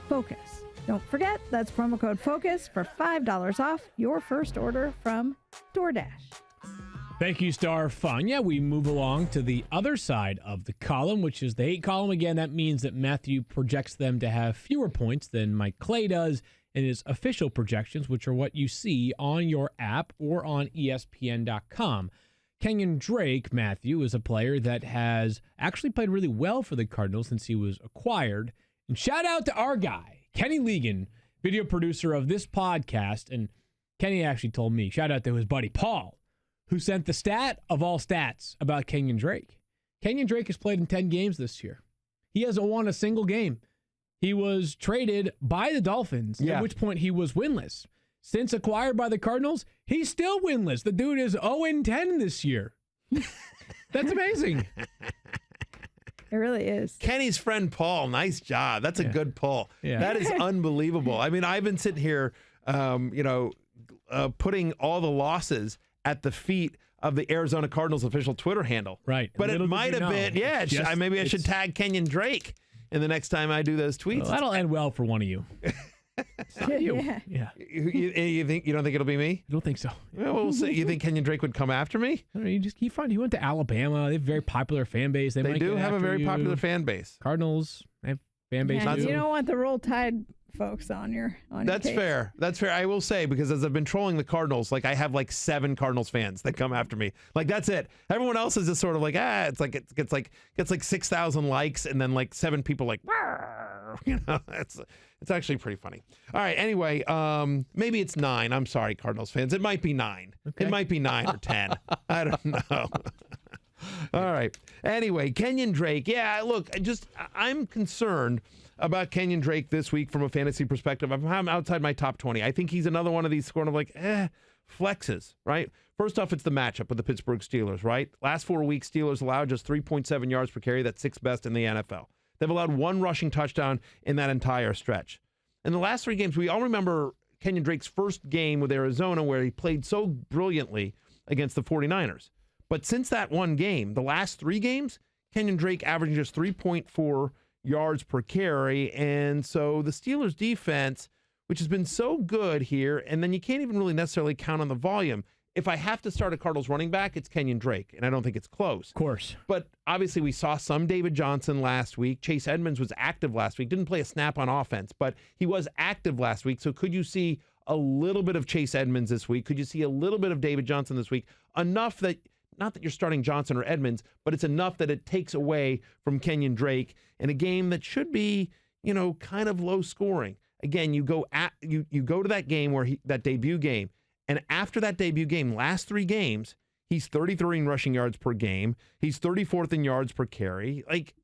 FOCUS. Don't forget, that's promo code FOCUS for $5 off your first order from DoorDash. Thank you, Star Fun. Yeah, we move along to the other side of the column, which is the hate column. Again, that means that Matthew projects them to have fewer points than Mike Clay does in his official projections, which are what you see on your app or on ESPN.com. Kenyan Drake, Matthew, is a player that has actually played really well for the Cardinals since he was acquired. And shout out to our guy, Kenny Legan, video producer of this podcast. And Kenny actually told me, shout out to his buddy Paul, who sent the stat of all stats about Kenyan Drake. Kenyan Drake has played in 10 games this year. He hasn't won a single game. He was traded by the Dolphins, at which point he was winless. Since acquired by the Cardinals, he's still winless. The dude is 0-10 this year. That's amazing. It really is. Kenny's friend Paul, nice job. That's a good pull. Yeah. That is unbelievable. I mean, I've been sitting here, putting all the losses at the feet of the Arizona Cardinals official Twitter handle. Right. But it might have been, maybe I should tag Kenyan Drake in the next time I do those tweets. Well, that'll end well for one of you. Not you. Yeah. You don't think it'll be me? I don't think so. Well, we'll see. You think Kenyan Drake would come after me? I don't know, you just keep finding. He went to Alabama. They have a very popular fan base. They might do get have a after very you. popular fan base. Cardinals, they have fan base. Yeah, too. you don't want the Roll Tide folks on your That's case. fair. That's fair. I will say, because as I've been trolling the Cardinals, like I have like 7 Cardinals fans that come after me. Like that's it. Everyone else is just sort of like, it's like it gets like 6,000 likes and then like 7 people like, it's actually pretty funny. All right. Anyway, maybe it's 9. I'm sorry, Cardinals fans. It might be 9. Okay. It might be 9 or 10. I don't know. All right. Anyway, Kenyan Drake. Yeah, look, I'm concerned about Kenyan Drake this week from a fantasy perspective. I'm outside my top 20. I think he's another one of these sort of like flexes, right? First off, it's the matchup with the Pittsburgh Steelers, right? Last 4 weeks, Steelers allowed just 3.7 yards per carry. That's 6th best in the NFL. They've allowed 1 rushing touchdown in that entire stretch. In the last 3 games, we all remember Kenyan Drake's first game with Arizona where he played so brilliantly against the 49ers. But since that one game, the last 3 games, Kenyan Drake averaging just 3.4 yards per carry. And so the Steelers defense, which has been so good here, and then you can't even really necessarily count on the volume. If I have to start a Cardinals running back, it's Kenyan Drake, and I don't think it's close. Of course. But obviously we saw some David Johnson last week. Chase Edmonds was active last week. Didn't play a snap on offense, but he was active last week. So could you see a little bit of Chase Edmonds this week? Could you see a little bit of David Johnson this week? Enough that, not that you're starting Johnson or Edmonds, but it's enough that it takes away from Kenyan Drake in a game that should be, kind of low scoring. Again, you go to that game where that debut game, and after that debut game, last 3 games, he's 33 in rushing yards per game. He's 34th in yards per carry. Like,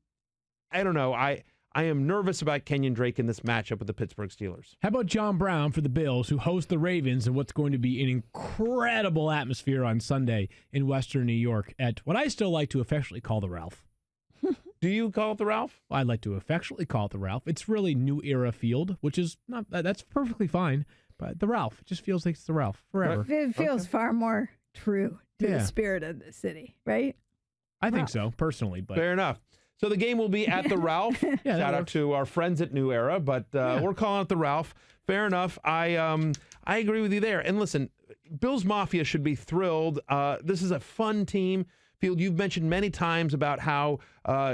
I don't know. I am nervous about Kenyan Drake in this matchup with the Pittsburgh Steelers. How about John Brown for the Bills, who host the Ravens in what's going to be an incredible atmosphere on Sunday in Western New York at what I still like to affectionately call the Ralph. Do you call it the Ralph? I like to affectionately call it the Ralph. It's really New Era Field, which is not, that's perfectly fine. But the Ralph, it just feels like it's the Ralph forever. It feels far more true to the spirit of the city, right? I think so, personally. But fair enough. So the game will be at the Ralph. Shout out to our friends at New Era, but we're calling it the Ralph. Fair enough. I agree with you there. And listen, Bills Mafia should be thrilled. This is a fun team. Field, you've mentioned many times about how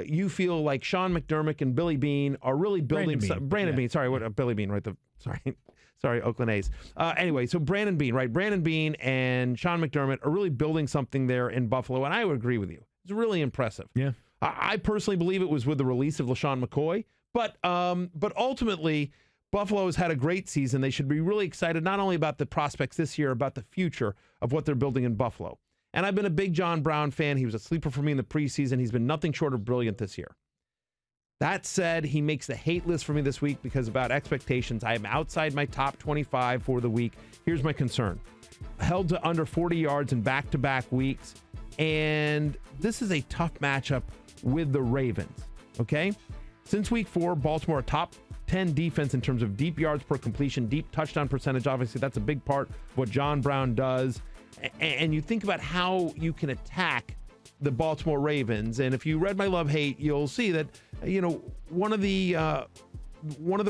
you feel like Sean McDermott and Billy Bean are really building. Brandon Bean. Sorry, what Billy Bean? Right. Sorry, Oakland A's. Anyway, so Brandon Bean, right? Brandon Bean and Sean McDermott are really building something there in Buffalo, and I would agree with you. It's really impressive. Yeah. I personally believe it was with the release of LaShawn McCoy, but ultimately, Buffalo has had a great season. They should be really excited not only about the prospects this year, about the future of what they're building in Buffalo. And I've been a big John Brown fan. He was a sleeper for me in the preseason. He's been nothing short of brilliant this year. That said, he makes the hate list for me this week because about expectations. I am outside my top 25 for the week. Here's my concern. Held to under 40 yards in back-to-back weeks. And this is a tough matchup with the Ravens, okay? Since week 4, Baltimore a top 10 defense in terms of deep yards per completion, deep touchdown percentage. Obviously, that's a big part of what John Brown does. And you think about how you can attack the Baltimore Ravens. And if you read my love-hate, you'll see that, one of the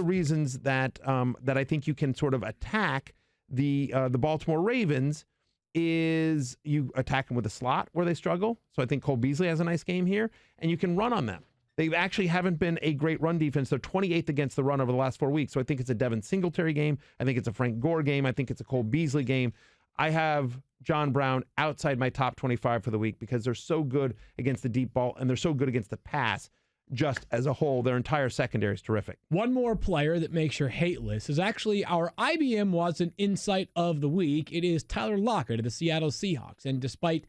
reasons that I think you can sort of attack the Baltimore Ravens is you attack them with a slot where they struggle. So I think Cole Beasley has a nice game here, and you can run on them. They actually haven't been a great run defense. They're 28th against the run over the last 4 weeks. So I think it's a Devin Singletary game. I think it's a Frank Gore game. I think it's a Cole Beasley game. I have John Brown outside my top 25 for the week because they're so good against the deep ball and they're so good against the pass just as a whole. Their entire secondary is terrific. One more player that makes your hate list is actually our IBM Watson Insight of the Week. It is Tyler Lockett of the Seattle Seahawks. And despite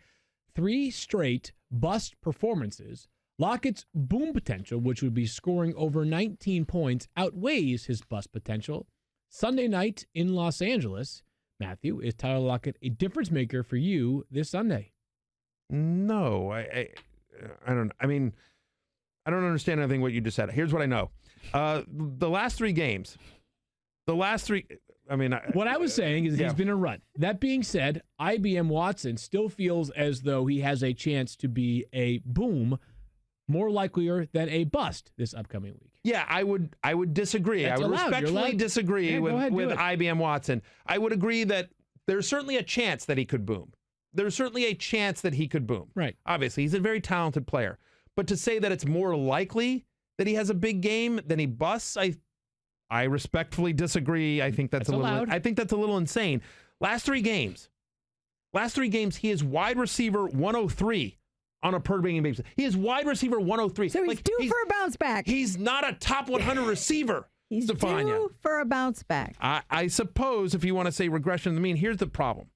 3 straight bust performances, Lockett's boom potential, which would be scoring over 19 points, outweighs his bust potential. Sunday night in Los Angeles, Matthew, is Tyler Lockett a difference maker for you this Sunday? No, I don't. I mean, I don't understand anything what you just said. Here's what I know: the last 3 games, I mean, what I was saying is he's been a run. That being said, IBM Watson still feels as though he has a chance to be a boom, more likelier than a bust this upcoming week. Yeah, I would disagree. That's I would allowed. respectfully disagree with it. IBM Watson. I would agree that there's certainly a chance that he could boom. There's certainly a chance that he could boom. Right. Obviously, he's a very talented player. But to say that it's more likely that he has a big game than he busts, I respectfully disagree. I think that's allowed. I think that's a little insane. Last three games, he is wide receiver 103 on a per game basis. He is wide receiver 103. So he's due for a bounce back. He's not a top 100 receiver. He's Stephania. due for a bounce back. I suppose if you want to say regression to the mean, here's the problem.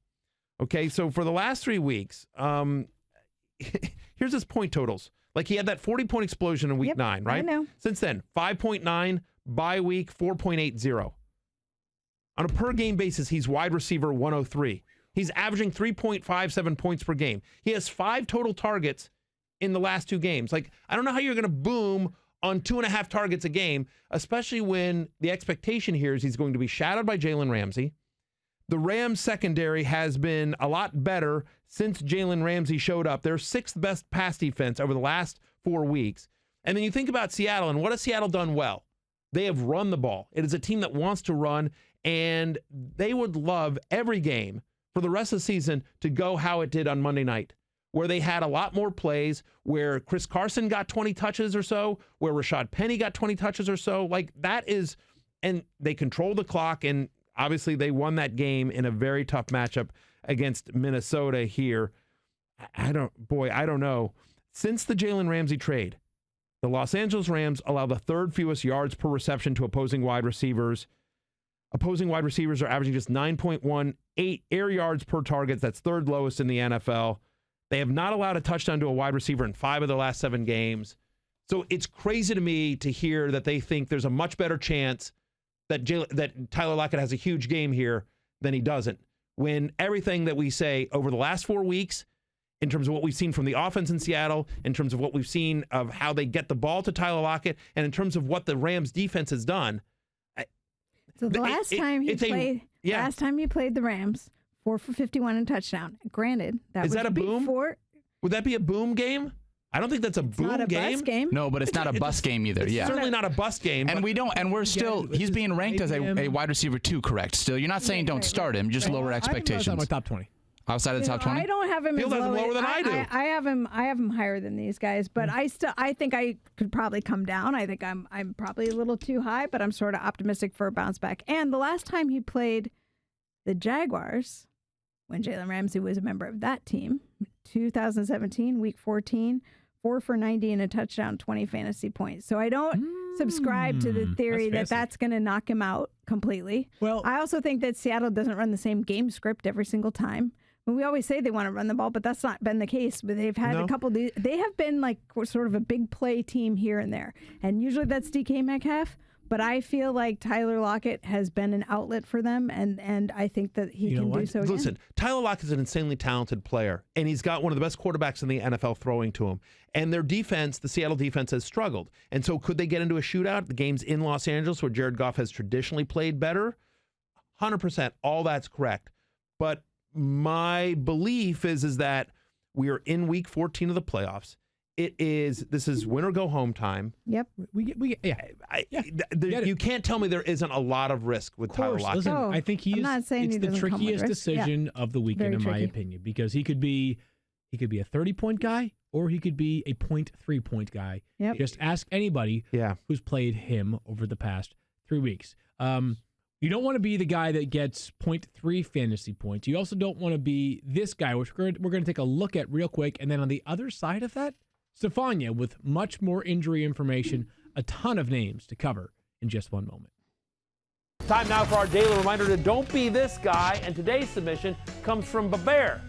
Okay, so for the last 3 weeks, here's his point totals. Like he had that 40-point explosion in week 9, right? I know. Since then, 5.9, bye week, 4.80. On a per game basis, he's wide receiver 103. He's averaging 3.57 points per game. He has 5 total targets in the last 2 games. Like, I don't know how you're going to boom on 2.5 targets a game, especially when the expectation here is he's going to be shadowed by Jalen Ramsey. The Rams secondary has been a lot better since Jalen Ramsey showed up. Their 6th best pass defense over the last 4 weeks. And then you think about Seattle, and what has Seattle done well? They have run the ball. It is a team that wants to run, and they would love every game for the rest of the season to go how it did on Monday night, where they had a lot more plays, where Chris Carson got 20 touches or so, where Rashad Penny got 20 touches or so. Like that is, and they control the clock, and obviously they won that game in a very tough matchup against Minnesota here. I don't know. Since the Jalen Ramsey trade, the Los Angeles Rams allow the 3rd fewest yards per reception to opposing wide receivers. Opposing wide receivers are averaging just 9.18 air yards per target. That's 3rd lowest in the NFL. They have not allowed a touchdown to a wide receiver in 5 of the last 7 games. So it's crazy to me to hear that they think there's a much better chance that Tyler Lockett has a huge game here than he doesn't. When everything that we say over the last 4 weeks, in terms of what we've seen from the offense in Seattle, in terms of what we've seen of how they get the ball to Tyler Lockett, and in terms of what the Rams defense has done. So the last time he played the Rams, 4 for 51 and touchdown. Granted, is that a boom? Would that be a boom game? I don't think that's a boom not a game. Bus game. No, but it's not a bus game either. It's certainly not a bus game. And we're still, he's being ranked as a wide receiver 2, correct? Still, you're not saying don't start him, just lower expectations. I have him top 20. Outside of the top 20? I don't have him as lower than I do. I have him higher than these guys, but I think I could probably come down. I think I'm probably a little too high, but I'm sort of optimistic for a bounce back. And the last time he played the Jaguars, when Jalen Ramsey was a member of that team, 2017, week 14, 4 for 90 and a touchdown, 20 fantasy points. So I don't subscribe to the theory that's going to knock him out completely. Well, I also think that Seattle doesn't run the same game script every single time. I mean, we always say they want to run the ball, but that's not been the case. But they've had a couple. They have been like sort of a big play team here and there, and usually that's DK Metcalf. But I feel like Tyler Lockett has been an outlet for them, and I think that he can do so again. Listen, Tyler Lockett is an insanely talented player, and he's got one of the best quarterbacks in the NFL throwing to him. And their defense, the Seattle defense, has struggled. And so could they get into a shootout? The game's in Los Angeles, where Jared Goff has traditionally played better. 100%, all that's correct. But my belief is that we are in week 14 of the playoffs. This is win or go home time. Yep. You can't tell me there isn't a lot of risk with Tyler Lockett. Listen, I think it's the trickiest decision of the weekend, in my opinion, because he could be a 30-point guy or he could be a 0.3-point guy. Yep. Just ask anybody who's played him over the past 3 weeks. You don't want to be the guy that gets 0.3 fantasy points. You also don't want to be this guy, which we're going to take a look at real quick. And then on the other side of that, Stephania with much more injury information, a ton of names to cover in just one moment. Time now for our daily reminder to don't be this guy. And today's submission comes from Bear.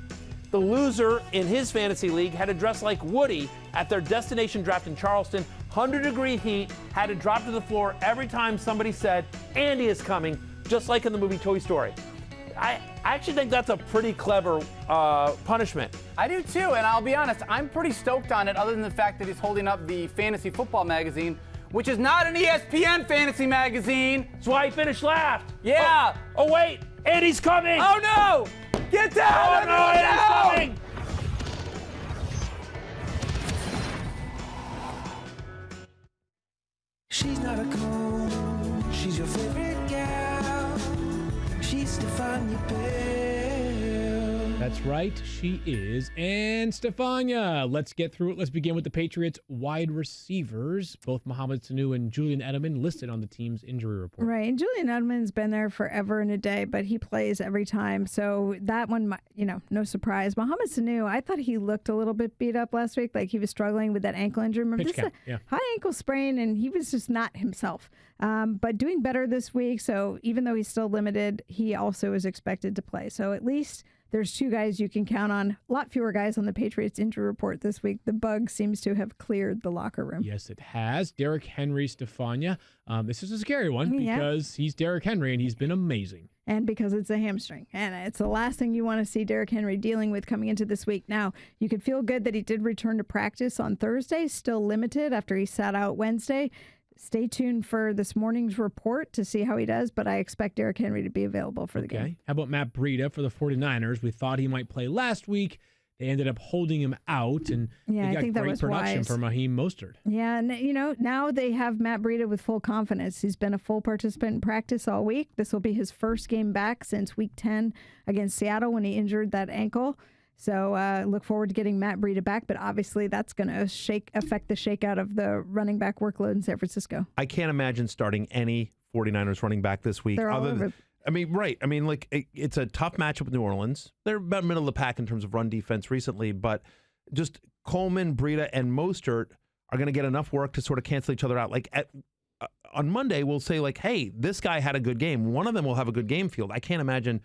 The loser in his fantasy league had to dress like Woody at their destination draft in Charleston. 100-degree heat, had to drop to the floor every time somebody said, Andy is coming, just like in the movie Toy Story. I actually think that's a pretty clever punishment. I do too, and I'll be honest, I'm pretty stoked on it, other than the fact that he's holding up the Fantasy Football magazine, which is not an ESPN fantasy magazine. That's why he finished last. Yeah. Oh wait, Andy's coming. Oh no! Get down! Oh no, Andy's coming! She's not a clone, she's your favorite gal. She's Stephania Bell. That's right, she is. And Stephania, let's get through it. Let's begin with the Patriots wide receivers. Both Mohamed Sanu and Julian Edelman listed on the team's injury report. Right, and Julian Edelman's been there forever and a day, but he plays every time. So that one, no surprise. Mohamed Sanu, I thought he looked a little bit beat up last week, like he was struggling with that ankle injury. Remember, this is a high ankle sprain, and he was just not himself. But doing better this week, so even though he's still limited, he also is expected to play. So at least there's two guys you can count on. A lot fewer guys on the Patriots injury report this week. The bug seems to have cleared the locker room. Yes, it has. Derrick Henry, Stephania. This is a scary one because he's Derrick Henry and he's been amazing. And because it's a hamstring. And it's the last thing you want to see Derrick Henry dealing with coming into this week. Now, you could feel good that he did return to practice on Thursday, still limited after he sat out Wednesday. Stay tuned for this morning's report to see how he does, but I expect Derrick Henry to be available for the game. How about Matt Breda for the 49ers? We thought he might play last week. They ended up holding him out, and they got I think that great was production wise. from Raheem Mostert. Yeah, and now they have Matt Breda with full confidence. He's been a full participant in practice all week. This will be his first game back since Week 10 against Seattle when he injured that ankle. So look forward to getting Matt Breda back, but obviously that's going to affect the shakeout of the running back workload in San Francisco. I can't imagine starting any 49ers running back this week. They're all over. It's a tough matchup with New Orleans. They're about middle of the pack in terms of run defense recently, but just Coleman, Breda, and Mostert are going to get enough work to sort of cancel each other out. On Monday, we'll say, hey, this guy had a good game. One of them will have a good game field. I can't imagine.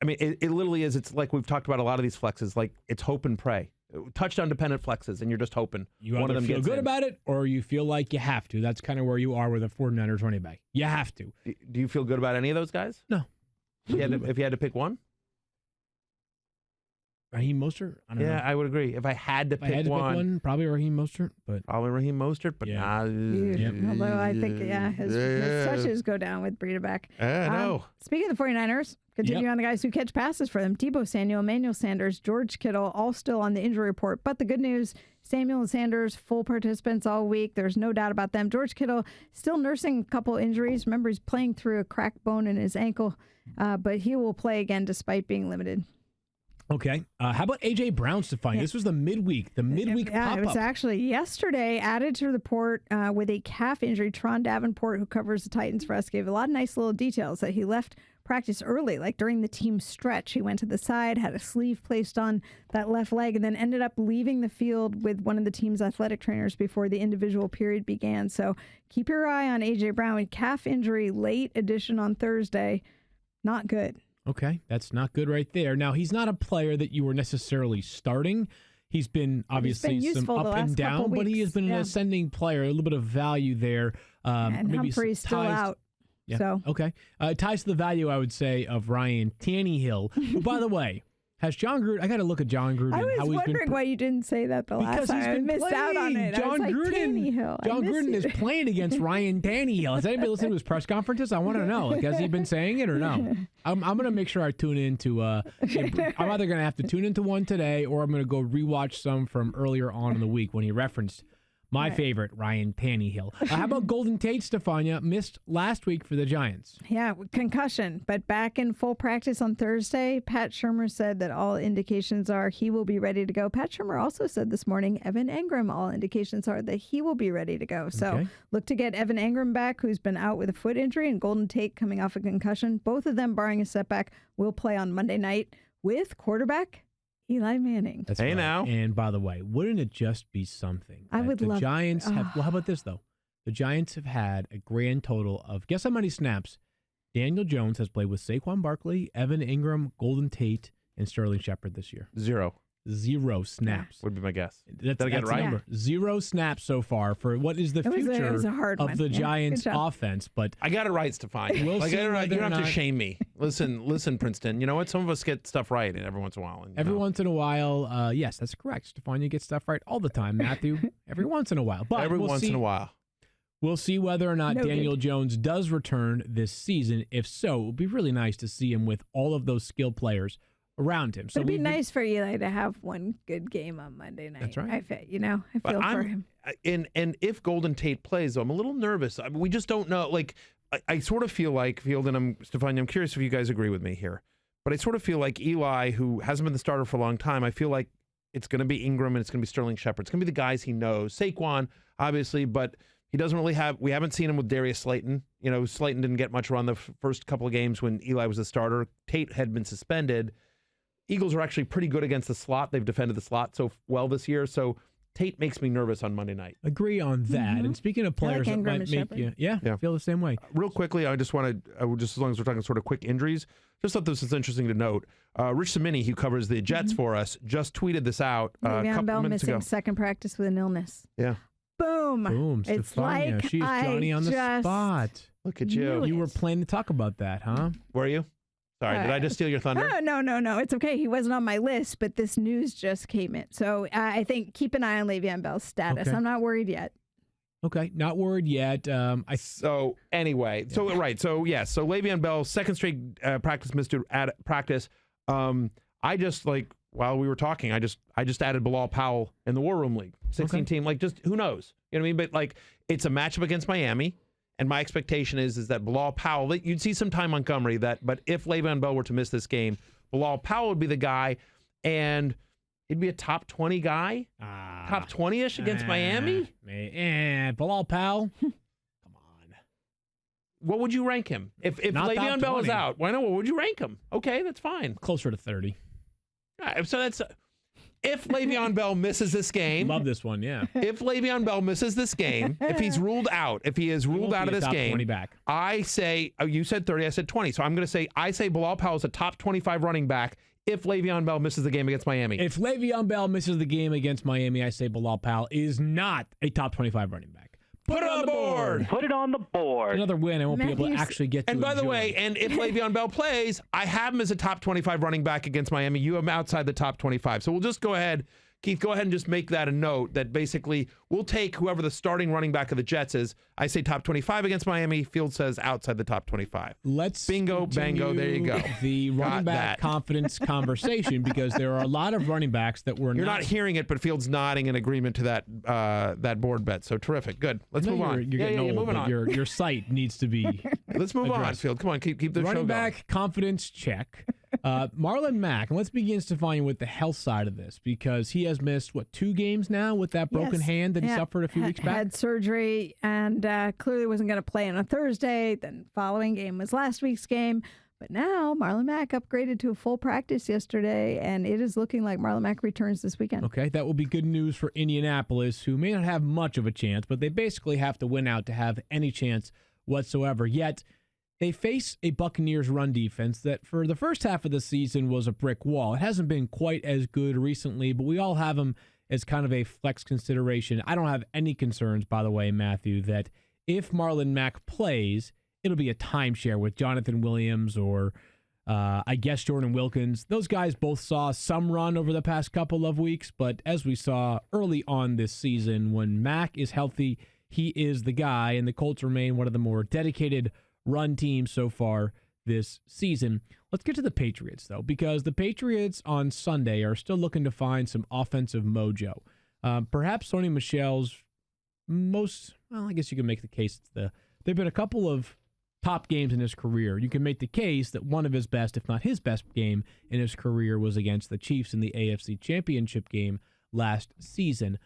It literally is. It's like we've talked about a lot of these flexes. It's hope and pray. Touchdown dependent flexes, and you're just hoping You one of them feel gets good in. about it, or you feel like you have to. That's kind of where you are with a 49ers running back. You have to. Do you feel good about any of those guys? No. If you had to pick one? Raheem Mostert? I don't know. Yeah, I would agree. If I had to pick one, probably Raheem Mostert. But probably Raheem Mostert, but Although I think, his touches go down with Breda back. No. Speaking of the 49ers, continue on the guys who catch passes for them. Deebo Samuel, Emmanuel Sanders, George Kittle, all still on the injury report. But the good news, Samuel and Sanders, full participants all week. There's no doubt about them. George Kittle still nursing a couple injuries. Remember, he's playing through a cracked bone in his ankle, but he will play again despite being limited. Okay. How about A.J. Brown, Stephania? This was the midweek pop-up. It was actually yesterday added to the report with a calf injury. Tron Davenport, who covers the Titans for us, gave a lot of nice little details that he left practice early, like during the team stretch. He went to the side, had a sleeve placed on that left leg, and then ended up leaving the field with one of the team's athletic trainers before the individual period began. So keep your eye on A.J. Brown. Calf injury, late addition on Thursday. Not good. Okay, that's not good right there. Now, he's not a player that you were necessarily starting. He's been obviously some up and down, but he has been an ascending player, a little bit of value there. And Humphrey's still out. Yeah. So okay. It ties to the value, I would say, of Ryan Tannehill, who, by the way, has John Gruden. I got to look at John Gruden. I was how he's wondering why you didn't say that the last time. I missed out on it. John Gruden is playing against Ryan Tannehill. Has anybody listened to his press conferences? I want to know. Has he been saying it or no? I'm going to make sure I tune into. I'm either going to have to tune into one today, or I'm going to go rewatch some from earlier on in the week when he referenced my favorite, Ryan Tannehill. How about Golden Tate, Stephania? Missed last week for the Giants. Yeah, concussion, but back in full practice on Thursday. Pat Shurmur said that all indications are he will be ready to go. Pat Shurmur also said this morning, Evan Engram, all indications are that he will be ready to go. So look to get Evan Engram back, who's been out with a foot injury, and Golden Tate coming off a concussion. Both of them, barring a setback, will play on Monday night with quarterback Eli Manning. That's right. Now. And by the way, wouldn't it just be something? I would love. The Giants have. Well, how about this though? The Giants have had a grand total of, guess how many snaps? Daniel Jones has played with Saquon Barkley, Evan Engram, Golden Tate, and Sterling Shepard this year. 0 snaps. Would be my guess. Did I get it right? Yeah. 0 snaps so far for what is the future of the Giants offense. But I got it right, Stephania. We'll see. You don't have to shame me. Listen, Princeton. You know what? Some of us get stuff right every once in a while. Once in a while, yes, that's correct. Stephania gets stuff right all the time. Matthew, every once in a while. But in a while. We'll see whether or not Daniel Jones does return this season. If so, it would be really nice to see him with all of those skilled players around him. So it'd be nice for Eli to have one good game on Monday night. That's right. I feel for him. And if Golden Tate plays, though, I'm a little nervous. I mean, we just don't know. I sort of feel like, Field, and Stephania, I'm curious if you guys agree with me here. But I sort of feel like Eli, who hasn't been the starter for a long time, I feel like it's going to be Ingram and it's going to be Sterling Shepard. It's going to be the guys he knows. Saquon, obviously, but he doesn't really have – we haven't seen him with Darius Slayton. You know, Slayton didn't get much run the first couple of games when Eli was the starter. Tate had been suspended. Eagles are actually pretty good against the slot. They've defended the slot so well this year. So Tate makes me nervous on Monday night. Agree on that. And speaking of players that might make you feel the same way. Real quickly, I just want to, just as long as we're talking sort of quick injuries, just thought this is interesting to note. Rich Cimini, who covers the Jets for us, just tweeted this out a couple Bell minutes missing ago. second practice with an illness. Yeah. Boom. It's Stephania. like She's Johnny on the spot. Look at you. You were planning to talk about that, huh? Were you? Sorry, did I just steal your thunder? No. It's okay. He wasn't on my list, but this news just came in. So I think keep an eye on Le'Veon Bell's status. Okay. I'm not worried yet. Okay, not worried yet. So Le'Veon Bell, second straight practice missed at practice. I just while we were talking, I just added Bilal Powell in the War Room League, 16 team. Just who knows? You know what I mean? But it's a matchup against Miami. And my expectation is that Bilal Powell, you'd see some Ty Montgomery, but if Le'Veon Bell were to miss this game, Bilal Powell would be the guy, and he'd be a top 20 guy, top 20-ish against Miami. Bilal Powell, come on. What would you rank him? If Le'Veon Bell is out, why not? What would you rank him? Okay, that's fine. Closer to 30. All right, so that's... If Le'Veon Bell misses this game, love this one, yeah. If Le'Veon Bell misses this game, if he is ruled out of this game, 20 back. I say, you said 30, I said 20. So I'm going to say, Bilal Powell is a top 25 running back if Le'Veon Bell misses the game against Miami. If Le'Veon Bell misses the game against Miami, I say Bilal Powell is not a top 25 running back. Put it on the board. Put it on the board. Another win. I won't be able to actually get to And by the enjoy. way, and if Le'Veon Bell plays, I have him as a top 25 running back against Miami. You have him outside the top 25. So we'll just go ahead. Keith, go ahead and just make that a note that basically we'll take whoever the starting running back of the Jets is. I say top 25 against Miami. Field says outside the top 25. Let's bingo, bango. There you go. The running back confidence conversation, because there are a lot of running backs that were You're not hearing it, but Field's nodding in agreement to that board bet. So terrific. Good. Let's move on. You're getting old, moving but on. your sight needs to be Let's move on, addressed. Field. Come on, keep the show running going. back confidence check. Marlon Mac, and let's begin, Stephania, with the health side of this, because he has missed 2 games now with that broken hand that he suffered a few weeks back. Had surgery and clearly wasn't going to play on a Thursday. Then following game was last week's game. But now Marlon Mac upgraded to a full practice yesterday, and it is looking like Marlon Mac returns this weekend. Okay, that will be good news for Indianapolis, who may not have much of a chance, but they basically have to win out to have any chance whatsoever. Yet they face a Buccaneers run defense that for the first half of the season was a brick wall. It hasn't been quite as good recently, but we all have them as kind of a flex consideration. I don't have any concerns, by the way, Matthew, that if Marlon Mac plays, it'll be a timeshare with Jonathan Williams or I guess Jordan Wilkins. Those guys both saw some run over the past couple of weeks, but as we saw early on this season, when Mac is healthy, he is the guy, and the Colts remain one of the more dedicated run teams so far this season. Let's get to the Patriots, though, because the Patriots on Sunday are still looking to find some offensive mojo. Perhaps Sony Michel's I guess you can make the case there have been a couple of top games in his career. You can make the case that one of his best, if not his best game in his career was against the Chiefs in the AFC Championship game last season.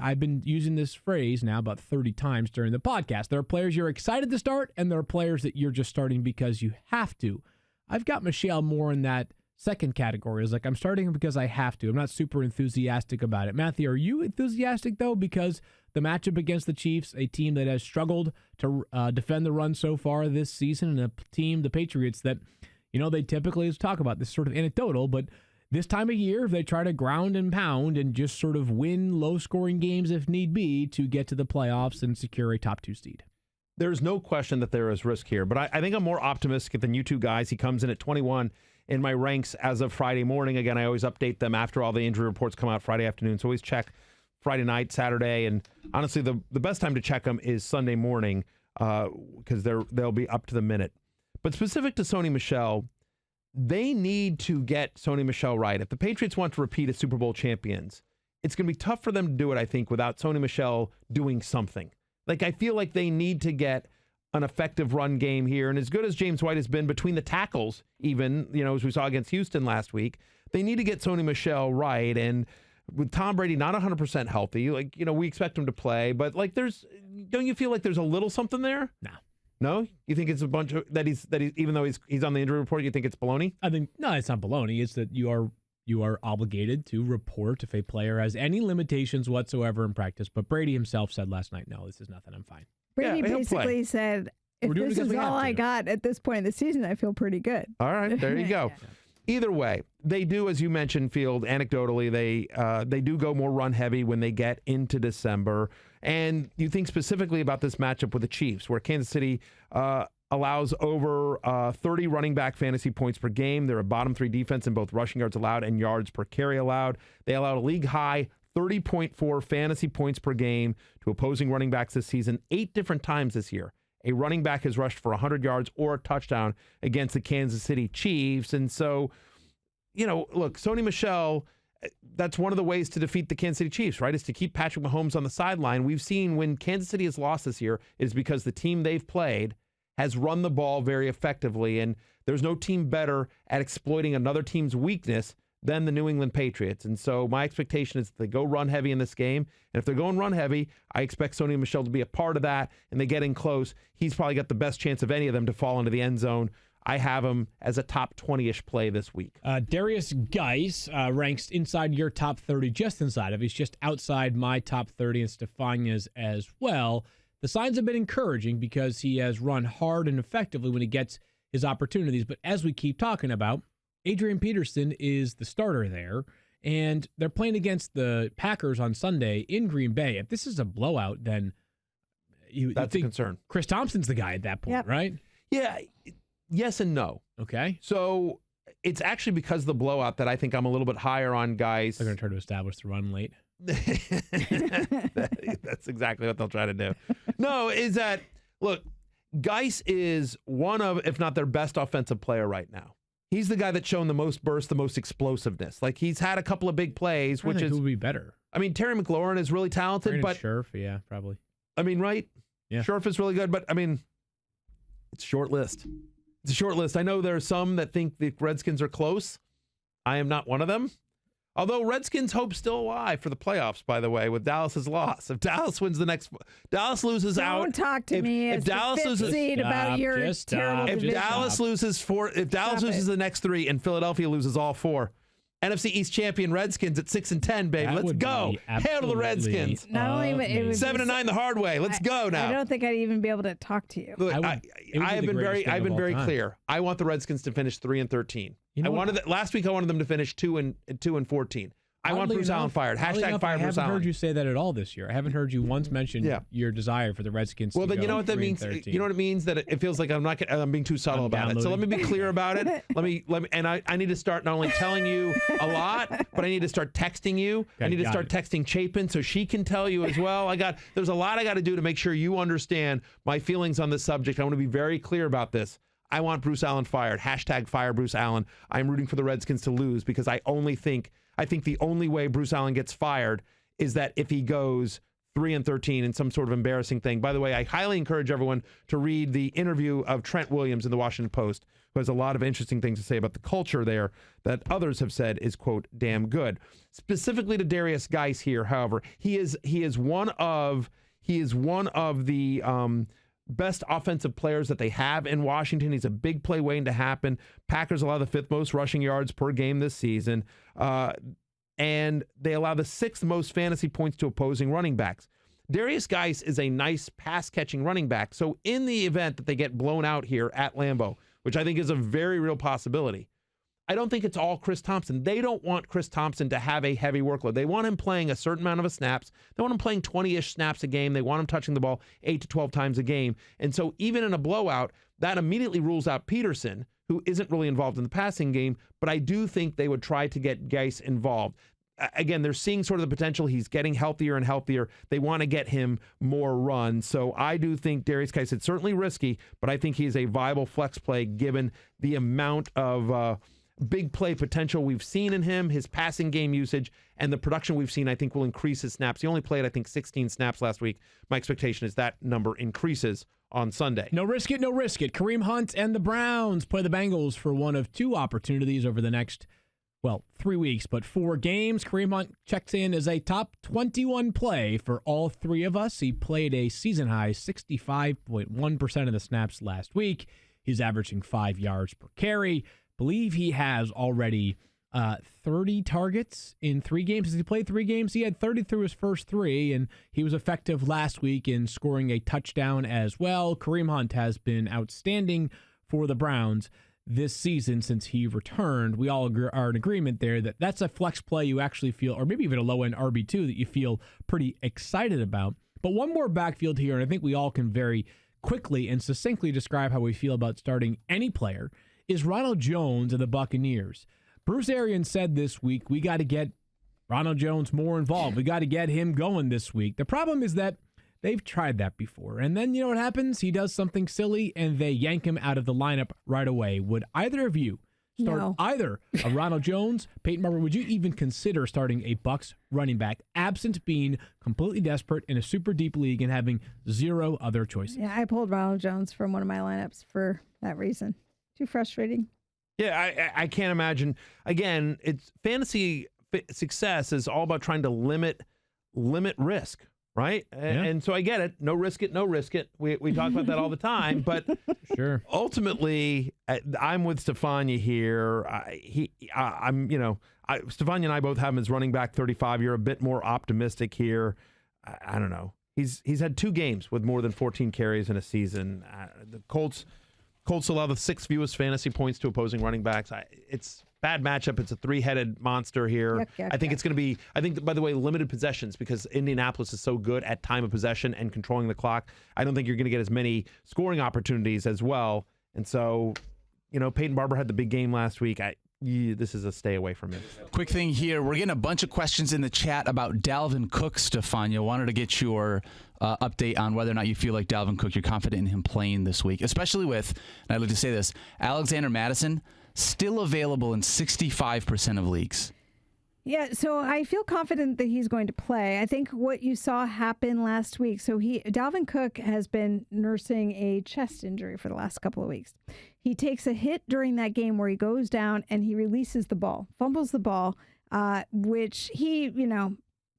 I've been using this phrase now about 30 times during the podcast. There are players you're excited to start, and there are players that you're just starting because you have to. I've got Michel more in that second category. It's like I'm starting him because I have to. I'm not super enthusiastic about it. Matthew, are you enthusiastic, though, because the matchup against the Chiefs, a team that has struggled to defend the run so far this season, and a team, the Patriots, that, they typically talk about this sort of anecdotal, but this time of year, they try to ground and pound and just sort of win low-scoring games if need be to get to the playoffs and secure a top 2 seed. There's no question that there is risk here, but I think I'm more optimistic than you two guys. He comes in at 21 in my ranks as of Friday morning. Again, I always update them after all the injury reports come out Friday afternoon, so always check Friday night, Saturday, and honestly, the best time to check them is Sunday morning because they'll be up to the minute. But specific to Sony Michel, they need to get Sony Michel right. If the Patriots want to repeat as Super Bowl champions, it's going to be tough for them to do it, I think, without Sony Michel doing something. I feel like they need to get an effective run game here. And as good as James White has been between the tackles, even, as we saw against Houston last week, they need to get Sony Michel right. And with Tom Brady not 100% healthy, we expect him to play, but don't you feel like there's a little something there? No? You think it's a bunch of that he's even though he's on the injury report, you think it's baloney? I think no, it's not baloney. It's that you are obligated to report if a player has any limitations whatsoever in practice. But Brady himself said last night, "No, this is nothing. I'm fine." Brady basically said, "If this is all I got at this point in the season, I feel pretty good." All right, there you go. Either way, they do, as you mentioned, Field, anecdotally, they do go more run heavy when they get into December. And you think specifically about this matchup with the Chiefs, where Kansas City allows over 30 running back fantasy points per game. They're a bottom 3 defense in both rushing yards allowed and yards per carry allowed. They allowed a league high 30.4 fantasy points per game to opposing running backs this season, 8 different times this year. A running back has rushed for 100 yards or a touchdown against the Kansas City Chiefs. And so, look, Sony Michel, that's one of the ways to defeat the Kansas City Chiefs, right, is to keep Patrick Mahomes on the sideline. We've seen when Kansas City has lost this year is because the team they've played has run the ball very effectively, and there's no team better at exploiting another team's weakness than the New England Patriots. And so my expectation is that they go run heavy in this game. And if they're going run heavy, I expect Sony Michel to be a part of that, and they get in close. He's probably got the best chance of any of them to fall into the end zone. I have him as a top 20-ish play this week. Darius Guice ranks inside your top 30, just inside of. He's just outside my top 30 and Stephania's as well. The signs have been encouraging because he has run hard and effectively when he gets his opportunities. But as we keep talking about, Adrian Peterson is the starter there, and they're playing against the Packers on Sunday in Green Bay. If this is a blowout, then you That's think a concern. Chris Thompson's the guy at that point, right? Yeah. Yes and no. Okay. So it's actually because of the blowout that I think I'm a little bit higher on guys. They're going to try to establish the run late. That's exactly what they'll try to do. No, is that, look, Guice is one of, if not their best offensive player right now. He's the guy that's shown the most burst, the most explosiveness. Like, he's had a couple of big plays, which is... who would be better? I mean, Terry McLaurin is really talented, but... Scherf, yeah, probably. I mean, right? Yeah. Scherf is really good, but, I mean, it's a short list. It's a short list. I know there are some that think the Redskins are close. I am not one of them. Although Redskins' hope's still alive for the playoffs, by the way, with Dallas's loss. If Dallas wins the next, Dallas loses out. Don't talk to me as Dallas loses seed about your terrible division. If Dallas loses the next 3 and Philadelphia loses all 4, NFC East champion Redskins at 6-10, baby. Let's go. Handle the Redskins. Not only it would 7-9 the hard way. Let's go now. I don't think I'd even be able to talk to you. Look, I have been very clear. I want the Redskins to finish 3-13. Last week I wanted them to finish 2-14. I want Bruce Allen fired. Hashtag fire Bruce Allen. I haven't heard you say that at all this year. I haven't heard you once mention your desire for the Redskins. Well, to then go you know what that means. 3-13. You know what it means, that it feels like I'm being too subtle about it. So let me be clear about it. Let me, and I need to start not only telling you a lot, but I need to start texting you. Okay, I need to start texting Chapin so she can tell you as well. There's a lot I got to do to make sure you understand my feelings on this subject. I want to be very clear about this. I want Bruce Allen fired. Hashtag fire Bruce Allen. I'm rooting for the Redskins to lose because I think the only way Bruce Allen gets fired is that if he goes 3-13 in some sort of embarrassing thing. By the way, I highly encourage everyone to read the interview of Trent Williams in the Washington Post, who has a lot of interesting things to say about the culture there that others have said is, quote, damn good. Specifically to Darius Guice here, however, he is one of the best offensive players that they have in Washington. He's a big play waiting to happen. Packers allow the 5th most rushing yards per game this season. And they allow the 6th most fantasy points to opposing running backs. Darius Guice is a nice pass-catching running back. So in the event that they get blown out here at Lambeau, which I think is a very real possibility, I don't think it's all Chris Thompson. They don't want Chris Thompson to have a heavy workload. They want him playing a certain amount of snaps. They want him playing 20-ish snaps a game. They want him touching the ball 8 to 12 times a game. And so even in a blowout, that immediately rules out Peterson, who isn't really involved in the passing game, but I do think they would try to get Guice involved. Again, they're seeing sort of the potential. He's getting healthier and healthier. They want to get him more run. So I do think Darius Guice, it's certainly risky, but I think he is a viable flex play given the amount of big play potential we've seen in him, his passing game usage, and the production we've seen, I think, will increase his snaps. He only played, I think, 16 snaps last week. My expectation is that number increases on Sunday. No risk it, no risk it. Kareem Hunt and the Browns play the Bengals for one of two opportunities over the next, 3 weeks, but 4 games. Kareem Hunt checks in as a top 21 play for all three of us. He played a season-high 65.1% of the snaps last week. He's averaging 5 yards per carry. Believe he has already 30 targets in 3 games. Has he played 3 games? He had 30 through his first 3, and he was effective last week in scoring a touchdown as well. Kareem Hunt has been outstanding for the Browns this season since he returned. We all are in agreement there that that's a flex play you actually feel, or maybe even a low-end RB2 that you feel pretty excited about. But one more backfield here, and I think we all can very quickly and succinctly describe how we feel about starting any player, is Ronald Jones and the Buccaneers. Bruce Arians said this week, we got to get Ronald Jones more involved. We got to get him going this week. The problem is that they've tried that before. And then you know what happens? He does something silly, and they yank him out of the lineup right away. Would either of you start either a Ronald Jones, Peyton Barber? Would you even consider starting a Bucs running back, absent being completely desperate in a super deep league and having 0 other choices? Yeah, I pulled Ronald Jones from one of my lineups for that reason. Too frustrating. Yeah, I can't imagine. Again, it's fantasy success is all about trying to limit risk, right? Yeah. And so I get it. No risk it, no risk it. We talk about that all the time. But sure, ultimately, I'm with Stephania here. Stephania and I both have him as running back 35. You're a bit more optimistic here. I don't know. He's had 2 games with more than 14 carries in a season. The Colts allow the 6th fewest fantasy points to opposing running backs. It's bad matchup. It's a 3-headed monster here. I think it's going to be, by the way, limited possessions because Indianapolis is so good at time of possession and controlling the clock. I don't think you're going to get as many scoring opportunities as well. And so, Peyton Barber had the big game last week. This is a stay away from him. Quick thing here. We're getting a bunch of questions in the chat about Dalvin Cook, Stephania. Wanted to get your update on whether or not you feel like Dalvin Cook, you're confident in him playing this week, especially with, and I'd like to say this, Alexander Mattison still available in 65% of leagues. Yeah, so I feel confident that he's going to play. I think what you saw happen last week, Dalvin Cook has been nursing a chest injury for the last couple of weeks. He takes a hit during that game where he goes down and he releases the ball, fumbles the ball, which he,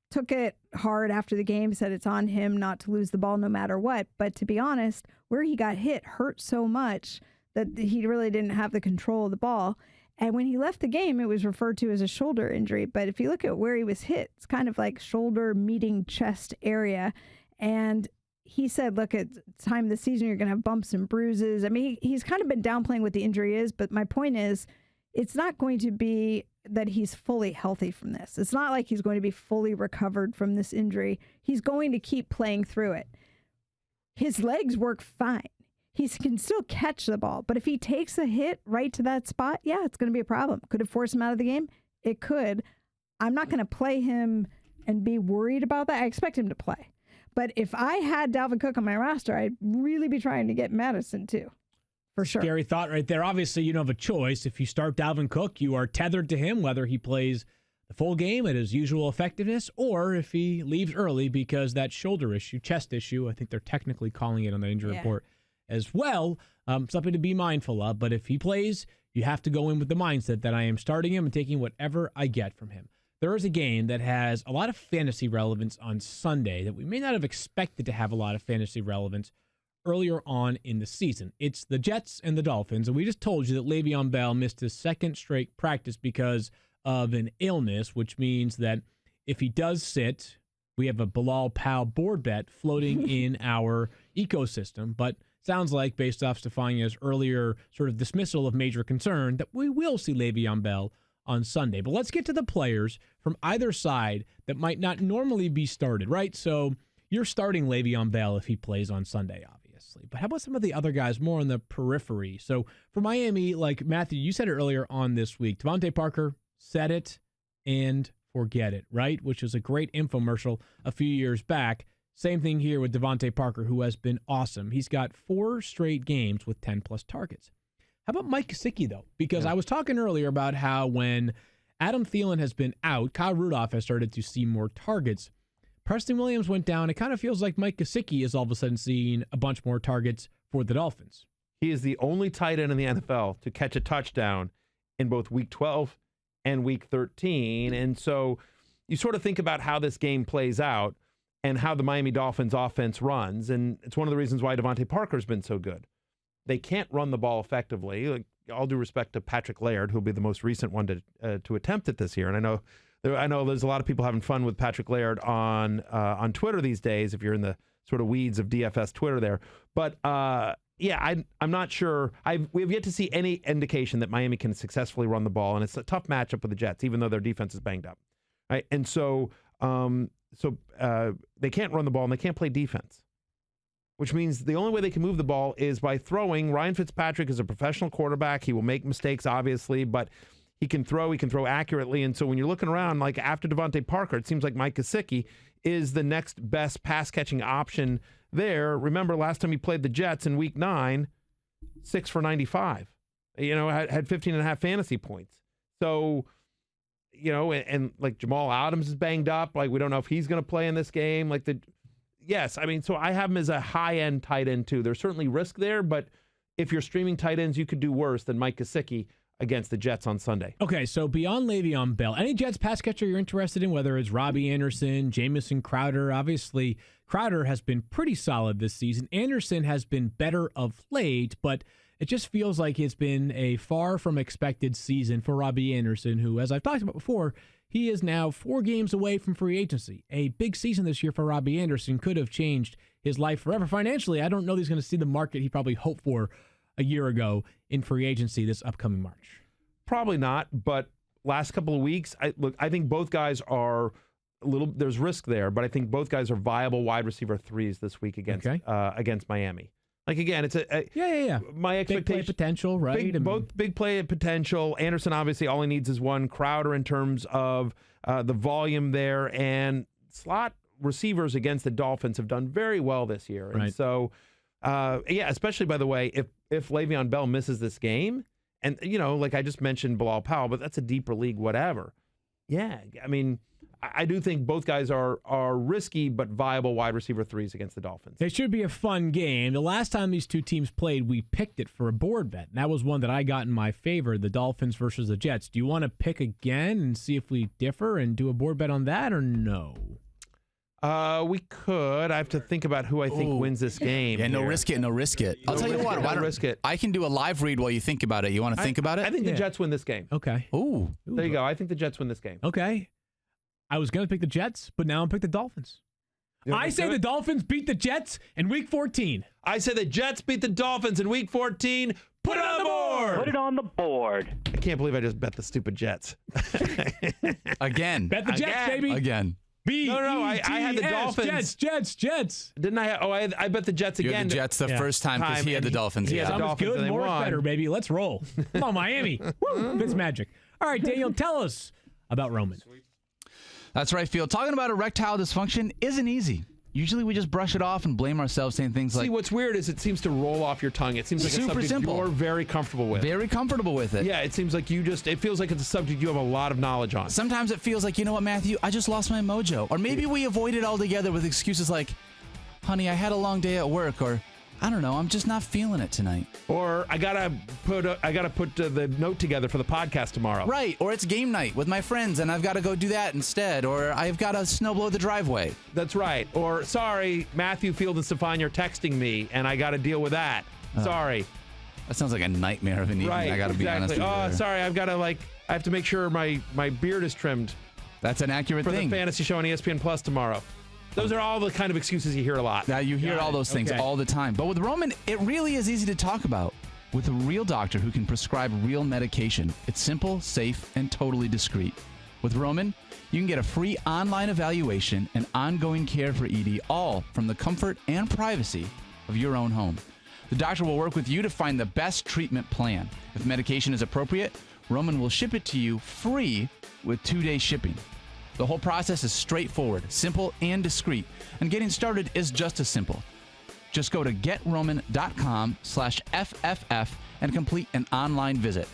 took it hard after the game, said it's on him not to lose the ball no matter what. But to be honest, where he got hit hurt so much that he really didn't have the control of the ball. And when he left the game, it was referred to as a shoulder injury. But if you look at where he was hit, it's kind of like shoulder meeting chest area. And he said, look, at time of the season, you're going to have bumps and bruises. I mean, he's kind of been downplaying what the injury is. But my point is, it's not going to be that he's fully healthy from this. It's not like he's going to be fully recovered from this injury. He's going to keep playing through it. His legs work fine. He can still catch the ball, but if he takes a hit right to that spot, yeah, it's going to be a problem. Could it force him out of the game? It could. I'm not going to play him and be worried about that. I expect him to play. But if I had Dalvin Cook on my roster, I'd really be trying to get Madison too, for sure. Scary thought right there. Obviously, you don't have a choice. If you start Dalvin Cook, you are tethered to him, whether he plays the full game at his usual effectiveness or if he leaves early because that shoulder issue, chest issue, I think they're technically calling it on the injury report, as well, something to be mindful of. But if he plays, you have to go in with the mindset that I am starting him and taking whatever I get from him. There is a game that has a lot of fantasy relevance on Sunday that we may not have expected to have a lot of fantasy relevance earlier on in the season. It's the Jets and the Dolphins, and we just told you that Le'Veon Bell missed his 2nd straight practice because of an illness, which means that if he does sit, we have a Bilal Powell board bet floating in our ecosystem. But sounds like, based off Stephania's earlier sort of dismissal of major concern, that we will see Le'Veon Bell on Sunday. But let's get to the players from either side that might not normally be started, right? So you're starting Le'Veon Bell if he plays on Sunday, obviously. But how about some of the other guys more on the periphery? So for Miami, like Matthew, you said it earlier on this week, Devante Parker, set it and forget it, right? Which was a great infomercial a few years back. Same thing here with Devante Parker, who has been awesome. He's got 4 straight games with 10-plus targets. How about Mike Gesicki, though? Because I was talking earlier about how when Adam Thielen has been out, Kyle Rudolph has started to see more targets. Preston Williams went down. It kind of feels like Mike Gesicki is all of a sudden seeing a bunch more targets for the Dolphins. He is the only tight end in the NFL to catch a touchdown in both Week 12 and Week 13. And so you sort of think about how this game plays out and how the Miami Dolphins offense runs. And it's one of the reasons why Devante Parker's been so good. They can't run the ball effectively. Like, all due respect to Patrick Laird, who'll be the most recent one to attempt it this year. And I know there's a lot of people having fun with Patrick Laird on Twitter these days, if you're in the sort of weeds of DFS Twitter there. But I'm not sure. We have yet to see any indication that Miami can successfully run the ball, and it's a tough matchup with the Jets, even though their defense is banged up. Right? And so they can't run the ball and they can't play defense, which means the only way they can move the ball is by throwing. Ryan Fitzpatrick is a professional quarterback. He will make mistakes, obviously, but he can throw accurately. And so when you're looking around, like after Devante Parker, it seems like Mike Gesicki is the next best pass-catching option there. Remember, last time he played the Jets in Week 9, 6 for 95. Had 15.5 fantasy points. So, and like Jamal Adams is banged up. Like, we don't know if he's going to play in this game. So I have him as a high-end tight end too. There's certainly risk there, but if you're streaming tight ends, you could do worse than Mike Gesicki against the Jets on Sunday. Okay, so beyond Le'Veon Bell, any Jets pass catcher you're interested in, whether it's Robbie Anderson, Jameson, Crowder? Obviously, Crowder has been pretty solid this season. Anderson has been better of late, but it just feels like it's been a far from expected season for Robbie Anderson, who, as I've talked about before, he is now 4 games away from free agency. A big season this year for Robbie Anderson could have changed his life forever. Financially, I don't know that he's going to see the market he probably hoped for a year ago in free agency this upcoming March. Probably not, but last couple of weeks, I think both guys are there's risk there, but I think both guys are viable wide receiver 3s this week against Miami. Like, again, it's my expectation. Big play potential, right? Both big play potential. Anderson, obviously, all he needs is one. Crowder, in terms of the volume there, and slot receivers against the Dolphins have done very well this year. Right. And so, especially, by the way, if Le'Veon Bell misses this game, and, like I just mentioned Bilal Powell, but that's a deeper league, whatever. Yeah, I mean, I do think both guys are risky but viable wide receiver 3s against the Dolphins. It should be a fun game. The last time these two teams played, we picked it for a board bet. And that was one that I got in my favor, the Dolphins versus the Jets. Do you want to pick again and see if we differ and do a board bet on that, or no? We could. I have to think about who I think wins this game. Yeah, no risk it. I'll tell you what. Why don't risk it? I can do a live read while you think about it. You want to think about it? I think the Jets win this game. Okay. Ooh. There you go. I think the Jets win this game. Okay. I was going to pick the Jets, but now I'm pick the Dolphins. I say the Dolphins beat the Jets in Week 14. I say the Jets beat the Dolphins in Week 14. Put it on the board! Put it on the board. I can't believe I just bet the stupid Jets. Again. Bet the Jets, baby. Again. No, I had the Dolphins. Jets. Didn't I? I bet the Jets again. You had the Jets the first time because he had the Dolphins. He had the Dolphins, good, more is better, baby. Let's roll. Come on, Miami. Woo, Fitz magic. All right, Daniel, tell us about Roman. That's right, Field. Talking about erectile dysfunction isn't easy. Usually we just brush it off and blame ourselves, saying things like... See, what's weird is it seems to roll off your tongue. It seems like a subject simple. you're very comfortable with. Very comfortable with it. Yeah, it seems like it feels like it's a subject you have a lot of knowledge on. Sometimes it feels like, you know what, Matthew, I just lost my mojo. Or maybe we avoid it altogether with excuses like, honey, I had a long day at work, or I don't know, I'm just not feeling it tonight. Or I gotta put the note together for the podcast tomorrow. Right, or it's game night with my friends and I've got to go do that instead, or I've got to snowblow the driveway. That's right. Or, sorry, Matthew, Field, and Stephania are texting me and I gotta deal with that. Sorry. That sounds like a nightmare of an evening, right, I gotta be honest with you. Oh, sorry, I have to make sure my beard is trimmed. That's an accurate thing. For the fantasy show on ESPN Plus tomorrow. Those are all the kind of excuses you hear a lot. Now, you hear all those things all the time. But with Roman, it really is easy to talk about. With a real doctor who can prescribe real medication, it's simple, safe, and totally discreet. With Roman, you can get a free online evaluation and ongoing care for ED, all from the comfort and privacy of your own home. The doctor will work with you to find the best treatment plan. If medication is appropriate, Roman will ship it to you free with 2-day shipping. The whole process is straightforward, simple, and discreet, and getting started is just as simple. Just go to getroman.com/FFF and complete an online visit.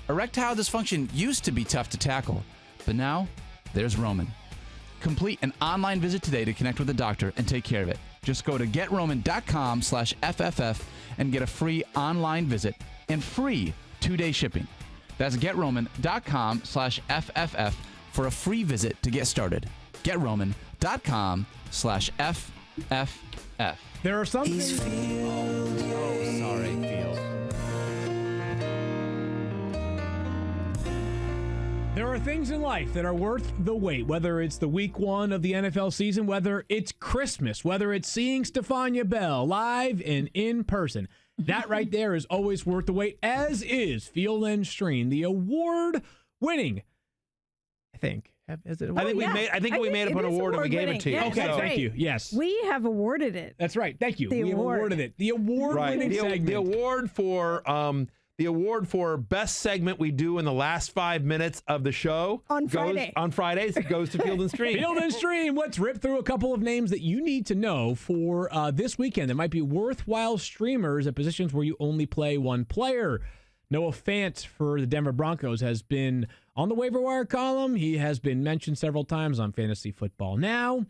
Erectile dysfunction used to be tough to tackle, but now there's Roman. Complete an online visit today to connect with a doctor and take care of it. Just go to GetRoman.com/FFF and get a free online visit and free 2-day shipping. That's GetRoman.com/FFF for a free visit to get started. GetRoman.com/FFF. There are some things. Sorry, Fields. There are things in life that are worth the wait, whether it's the week 1 of the NFL season, whether it's Christmas, whether it's seeing Stephania Bell live and in person. That right there is always worth the wait, as is Field and Stream, the award-winning, I think. Is it we made up an award and we gave it to you. Yeah, okay, so. thank you. Yes. We have awarded it. That's right. Thank you. The We have award. awarded it. The award-winning segment. The award for best segment we do in the last 5 minutes of the show On Friday. On Fridays, it goes to Field and Stream. Field and Stream. Let's rip through a couple of names that you need to know for this weekend that might be worthwhile streamers at positions where you only play one player. Noah Fant for the Denver Broncos has been on the waiver wire column. He has been mentioned several times on Fantasy Football Now.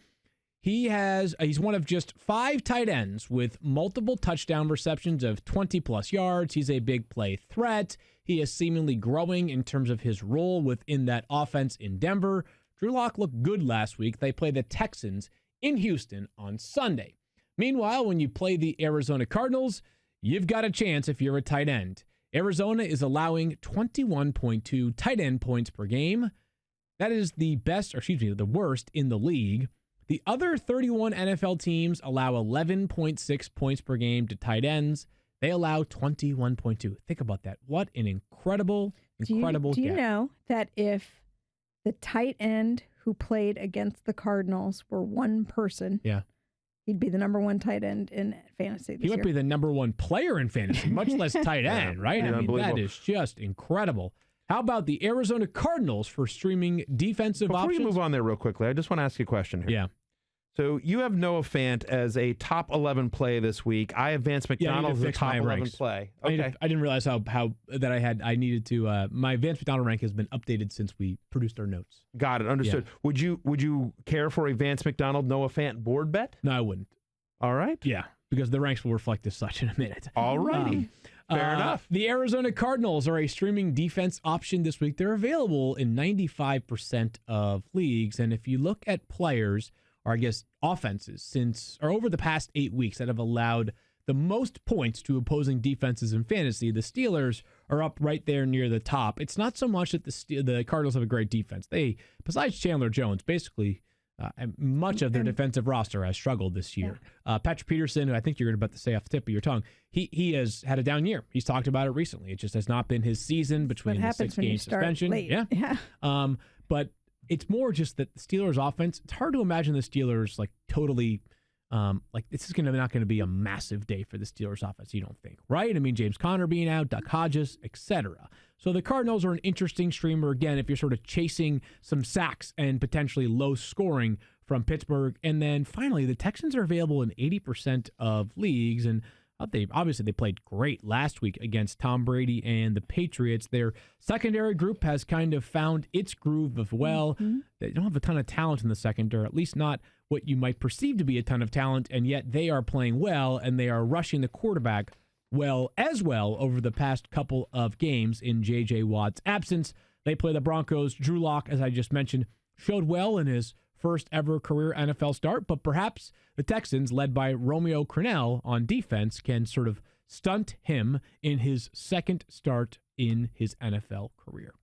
He's one of just 5 tight ends with multiple touchdown receptions of 20-plus yards. He's a big play threat. He is seemingly growing in terms of his role within that offense in Denver. Drew Locke looked good last week. They play the Texans in Houston on Sunday. Meanwhile, when you play the Arizona Cardinals, you've got a chance if you're a tight end. Arizona is allowing 21.2 tight end points per game. That is the worst in the league. The other 31 NFL teams allow 11.6 points per game to tight ends. They allow 21.2. Think about that. What an incredible Do you gap. know that if the tight end who played against the Cardinals were one person, he'd be the number 1 tight end in fantasy this He year. might be the number 1 player in fantasy, much less tight end, right? Yeah, I mean, that unbelievable. is just incredible. How about the Arizona Cardinals for streaming defensive Before options? you move on there real quickly, I just want to ask you a question here. Yeah. So you have Noah Fant as a top 11 play this week. I have Vance McDonald as a fix top my 11 ranks. play. I Okay. didn't realize I needed to. My Vance McDonald rank has been updated since we produced our notes. Got it. Understood. Yeah. Would you care for a Vance McDonald, Noah Fant board bet? No, I wouldn't. All right. Yeah, because the ranks will reflect as such in a minute. All righty. Fair enough. The Arizona Cardinals are a streaming defense option this week. They're available in 95% of leagues. And if you look at players, or I guess offenses, over the past 8 weeks that have allowed the most points to opposing defenses in fantasy, the Steelers are up right there near the top. It's not so much that the Cardinals have a great defense. They, besides Chandler Jones, basically much of their defensive roster has struggled this year. Patrick Peterson, who I think you're about to say off the tip of your tongue, he has had a down year. He's talked about it recently. It just has not been his season between the 6-game suspension. Late. Yeah. But it's more just that the Steelers offense, it's hard to imagine the Steelers totally this is not going to be a massive day for the Steelers offense, you don't think, right? I mean, James Conner being out, Duck Hodges, etc. So the Cardinals are an interesting streamer, again, if you're sort of chasing some sacks and potentially low scoring from Pittsburgh. And then finally, the Texans are available in 80% of leagues, and they played great last week against Tom Brady and the Patriots. Their secondary group has kind of found its groove as well. Mm-hmm. They don't have a ton of talent in the secondary, at least not what you might perceive to be a ton of talent, and yet they are playing well, and they are rushing the quarterback well over the past couple of games in J.J. Watt's absence. They play the Broncos. Drew Locke, as I just mentioned, showed well in his first ever career NFL start, but perhaps the Texans, led by Romeo Crennel on defense, can sort of stunt him in his second start in his NFL career.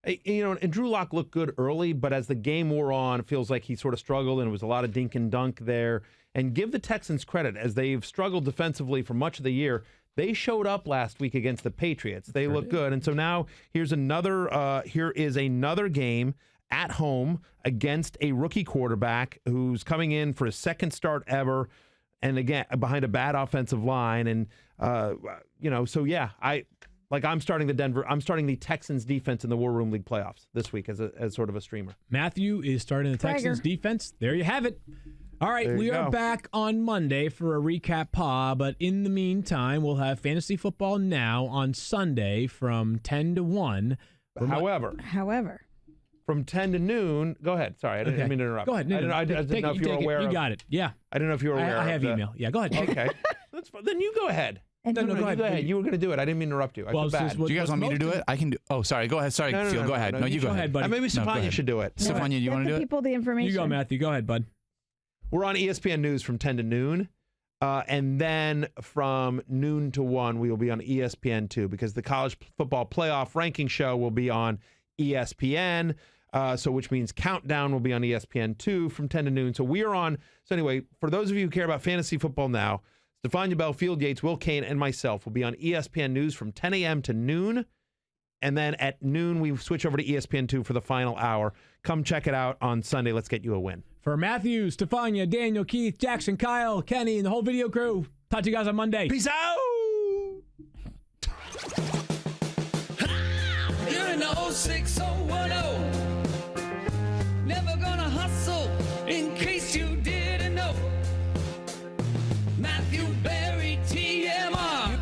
And Drew Locke looked good early, but as the game wore on, it feels like he sort of struggled, and it was a lot of dink and dunk there. And give the Texans credit, as they've struggled defensively for much of the year. They showed up last week against the Patriots. They look good. And so now here is another game at home against a rookie quarterback who's coming in for his second start ever, and again behind a bad offensive line. And I'm starting the Texans defense in the War Room League playoffs this week as sort of a streamer. Matthew is starting the Texans defense. There you have it. All right, we are back on Monday for a recap pod, but in the meantime, we'll have Fantasy Football Now on Sunday from 10 to 1. However, from 10 to noon. Go ahead. Sorry, I didn't mean to interrupt. Go ahead. No, I didn't know if you were aware. You got it. Yeah. I didn't know if you were aware. I have email. Yeah, go ahead. Okay. That's fine. Then you go ahead. And No, go ahead. Go ahead. You were going to do it. I didn't mean to interrupt you. I feel bad. Do you guys want me to do it? I can do. Oh, sorry. Go ahead. Sorry, Phil. Go ahead. No, you go ahead, buddy. Maybe No, go Stephania ahead. should do it. Stephania, you want to do it? People the information. You go, Matthew. Go ahead, bud. We're on ESPN News from 10 to noon. And then from noon to 1, we will be on ESPN2 because the college football playoff ranking show will be on ESPN. So which means Countdown will be on ESPN2 from 10 to noon. So we are on. So anyway, for those of you who care about fantasy football now, Stephania Bell, Field Yates, Will Kane, and myself will be on ESPN News from 10 a.m. to noon. And then at noon, we switch over to ESPN2 for the final hour. Come check it out on Sunday. Let's get you a win. For Matthew, Stephania, Daniel, Keith, Jackson, Kyle, Kenny, and the whole video crew, talk to you guys on Monday. Peace out! You're an 06010. Never gonna hustle in case you didn't know. Matthew Berry, TMR.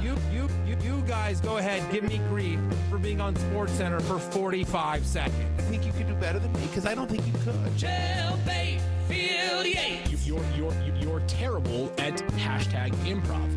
You guys go ahead, give me grief for being on SportsCenter for 45 seconds. I think you could do better than me because I don't think you could. Jailbait, Field Yates. You're terrible at hashtag improv.